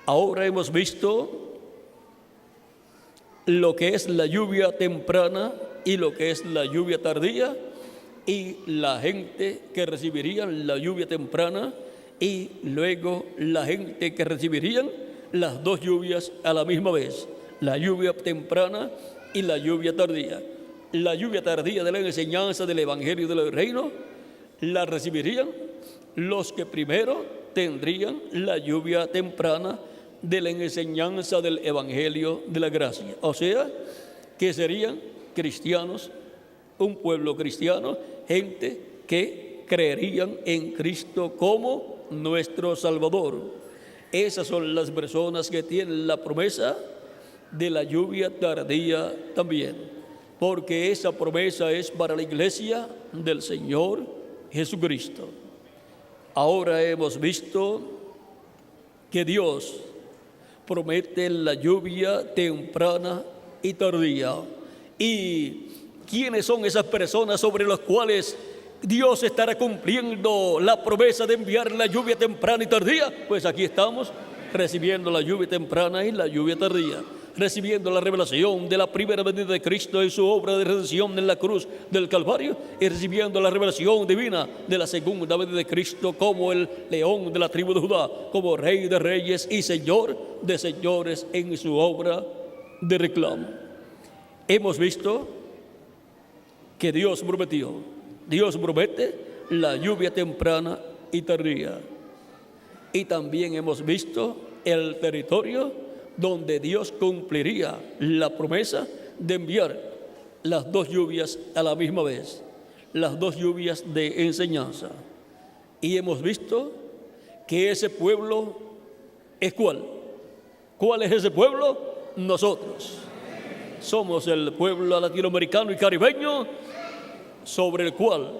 Ahora hemos visto lo que es la lluvia temprana y lo que es la lluvia tardía, y la gente que recibirían la lluvia temprana y luego la gente que recibirían las dos lluvias a la misma vez, la lluvia temprana y la lluvia tardía. La lluvia tardía de la enseñanza del Evangelio del Reino la recibirían los que primero tendrían la lluvia temprana de la enseñanza del Evangelio de la Gracia, o sea, que serían cristianos, un pueblo cristiano, gente que creerían en Cristo como nuestro Salvador. Esas son las personas que tienen la promesa de la lluvia tardía también, porque esa promesa es para la iglesia del Señor Jesucristo. Ahora hemos visto que Dios promete la lluvia temprana y tardía. ¿Y quiénes son esas personas sobre las cuales Dios estará cumpliendo la promesa de enviar la lluvia temprana y tardía? Pues aquí estamos recibiendo la lluvia temprana y la lluvia tardía, recibiendo la revelación de la primera venida de Cristo en su obra de redención en la cruz del Calvario, y recibiendo la revelación divina de la segunda venida de Cristo como el león de la tribu de Judá, como Rey de reyes y Señor de señores en su obra de reclamo. Hemos visto que Dios promete la lluvia temprana y tardía. Y también hemos visto el territorio donde Dios cumpliría la promesa de enviar las dos lluvias a la misma vez, las dos lluvias de enseñanza. Y hemos visto que ese pueblo es ¿cuál? ¿Cuál es ese pueblo? Nosotros. Somos el pueblo latinoamericano y caribeño sobre el cual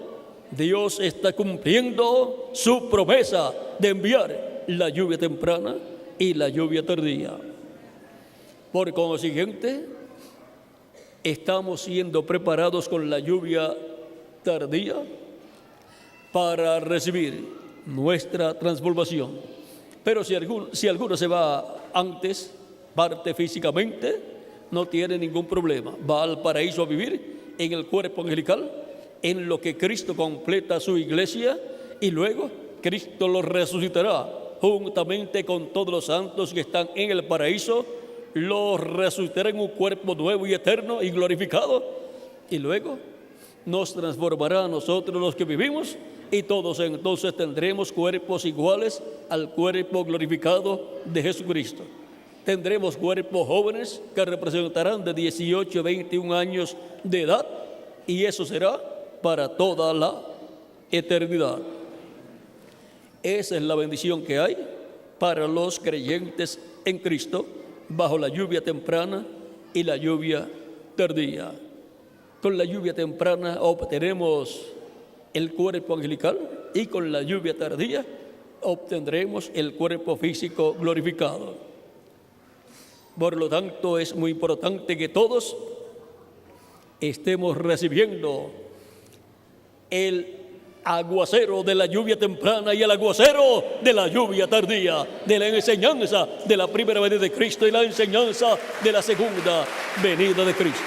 Dios está cumpliendo su promesa de enviar la lluvia temprana y la lluvia tardía. Por consiguiente, estamos siendo preparados con la lluvia tardía para recibir nuestra transformación. Pero si alguno se va antes, parte físicamente, no tiene ningún problema. Va al paraíso a vivir en el cuerpo angelical, en lo que Cristo completa su iglesia, y luego Cristo lo resucitará juntamente con todos los santos que están en el paraíso, los resucitará en un cuerpo nuevo y eterno y glorificado, y luego nos transformará a nosotros los que vivimos, y todos entonces tendremos cuerpos iguales al cuerpo glorificado de Jesucristo. Tendremos cuerpos jóvenes que representarán de 18 a 21 años de edad, y eso será para toda la eternidad. Esa es la bendición que hay para los creyentes en Cristo, bajo la lluvia temprana y la lluvia tardía. Con la lluvia temprana obtenemos el cuerpo angelical, y con la lluvia tardía obtendremos el cuerpo físico glorificado. Por lo tanto, es muy importante que todos estemos recibiendo el aguacero de la lluvia temprana y el aguacero de la lluvia tardía, de la enseñanza de la primera venida de Cristo y la enseñanza de la segunda venida de Cristo.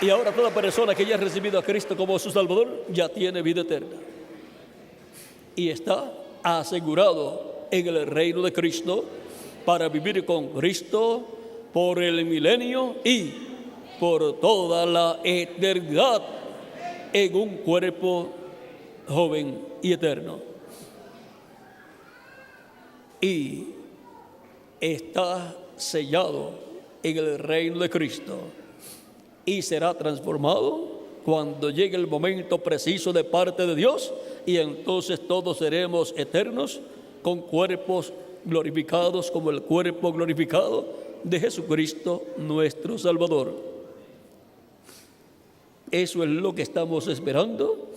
Y ahora toda persona que ya ha recibido a Cristo como su Salvador ya tiene vida eterna y está asegurado en el reino de Cristo para vivir con Cristo por el milenio y por toda la eternidad en un cuerpo joven y eterno. Y está sellado en el reino de Cristo y será transformado cuando llegue el momento preciso de parte de Dios, y entonces todos seremos eternos con cuerpos glorificados como el cuerpo glorificado de Jesucristo nuestro Salvador. Eso es lo que estamos esperando,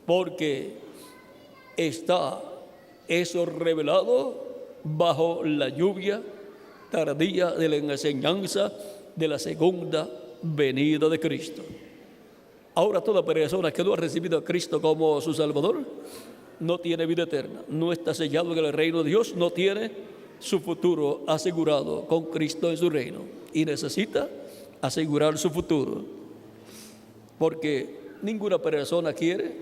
porque está eso revelado bajo la lluvia tardía de la enseñanza de la segunda venida de Cristo. Ahora, toda persona que no ha recibido a Cristo como su Salvador no tiene vida eterna, no está sellado en el reino de Dios, no tiene su futuro asegurado con Cristo en su reino, y necesita asegurar su futuro, porque ninguna persona quiere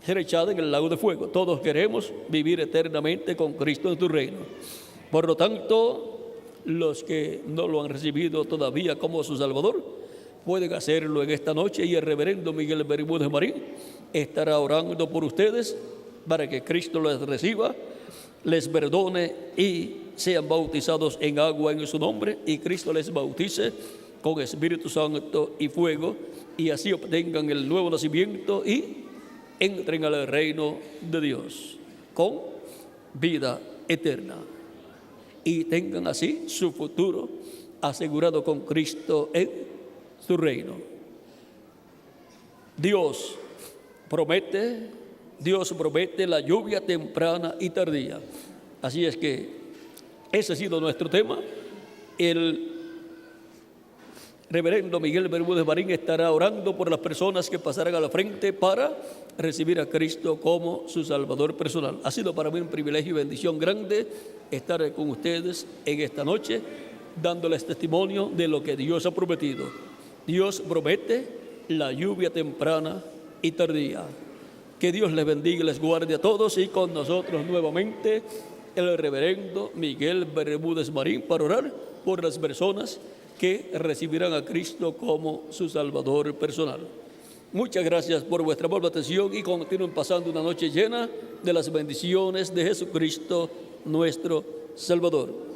ser echada en el lago de fuego. Todos queremos vivir eternamente con Cristo en su reino. Por lo tanto, los que no lo han recibido todavía como su Salvador pueden hacerlo en esta noche, y el reverendo Miguel Bermúdez Marín estará orando por ustedes para que Cristo les reciba, les perdone y sean bautizados en agua en su nombre, y Cristo les bautice con Espíritu Santo y fuego, y así obtengan el nuevo nacimiento y entren al reino de Dios con vida eterna, y tengan así su futuro asegurado con Cristo en su reino. Dios promete la lluvia temprana y tardía. Así es que ese ha sido nuestro tema. El reverendo Miguel Bermúdez Marín estará orando por las personas que pasarán a la frente para recibir a Cristo como su Salvador personal. Ha sido para mí un privilegio y bendición grande estar con ustedes en esta noche, dándoles testimonio de lo que Dios ha prometido. Dios promete la lluvia temprana y tardía. Que Dios les bendiga y les guarde a todos, y con nosotros nuevamente el reverendo Miguel Bermúdez Marín para orar por las personas que recibirán a Cristo como su Salvador personal. Muchas gracias por vuestra amable atención, y continúen pasando una noche llena de las bendiciones de Jesucristo nuestro Salvador.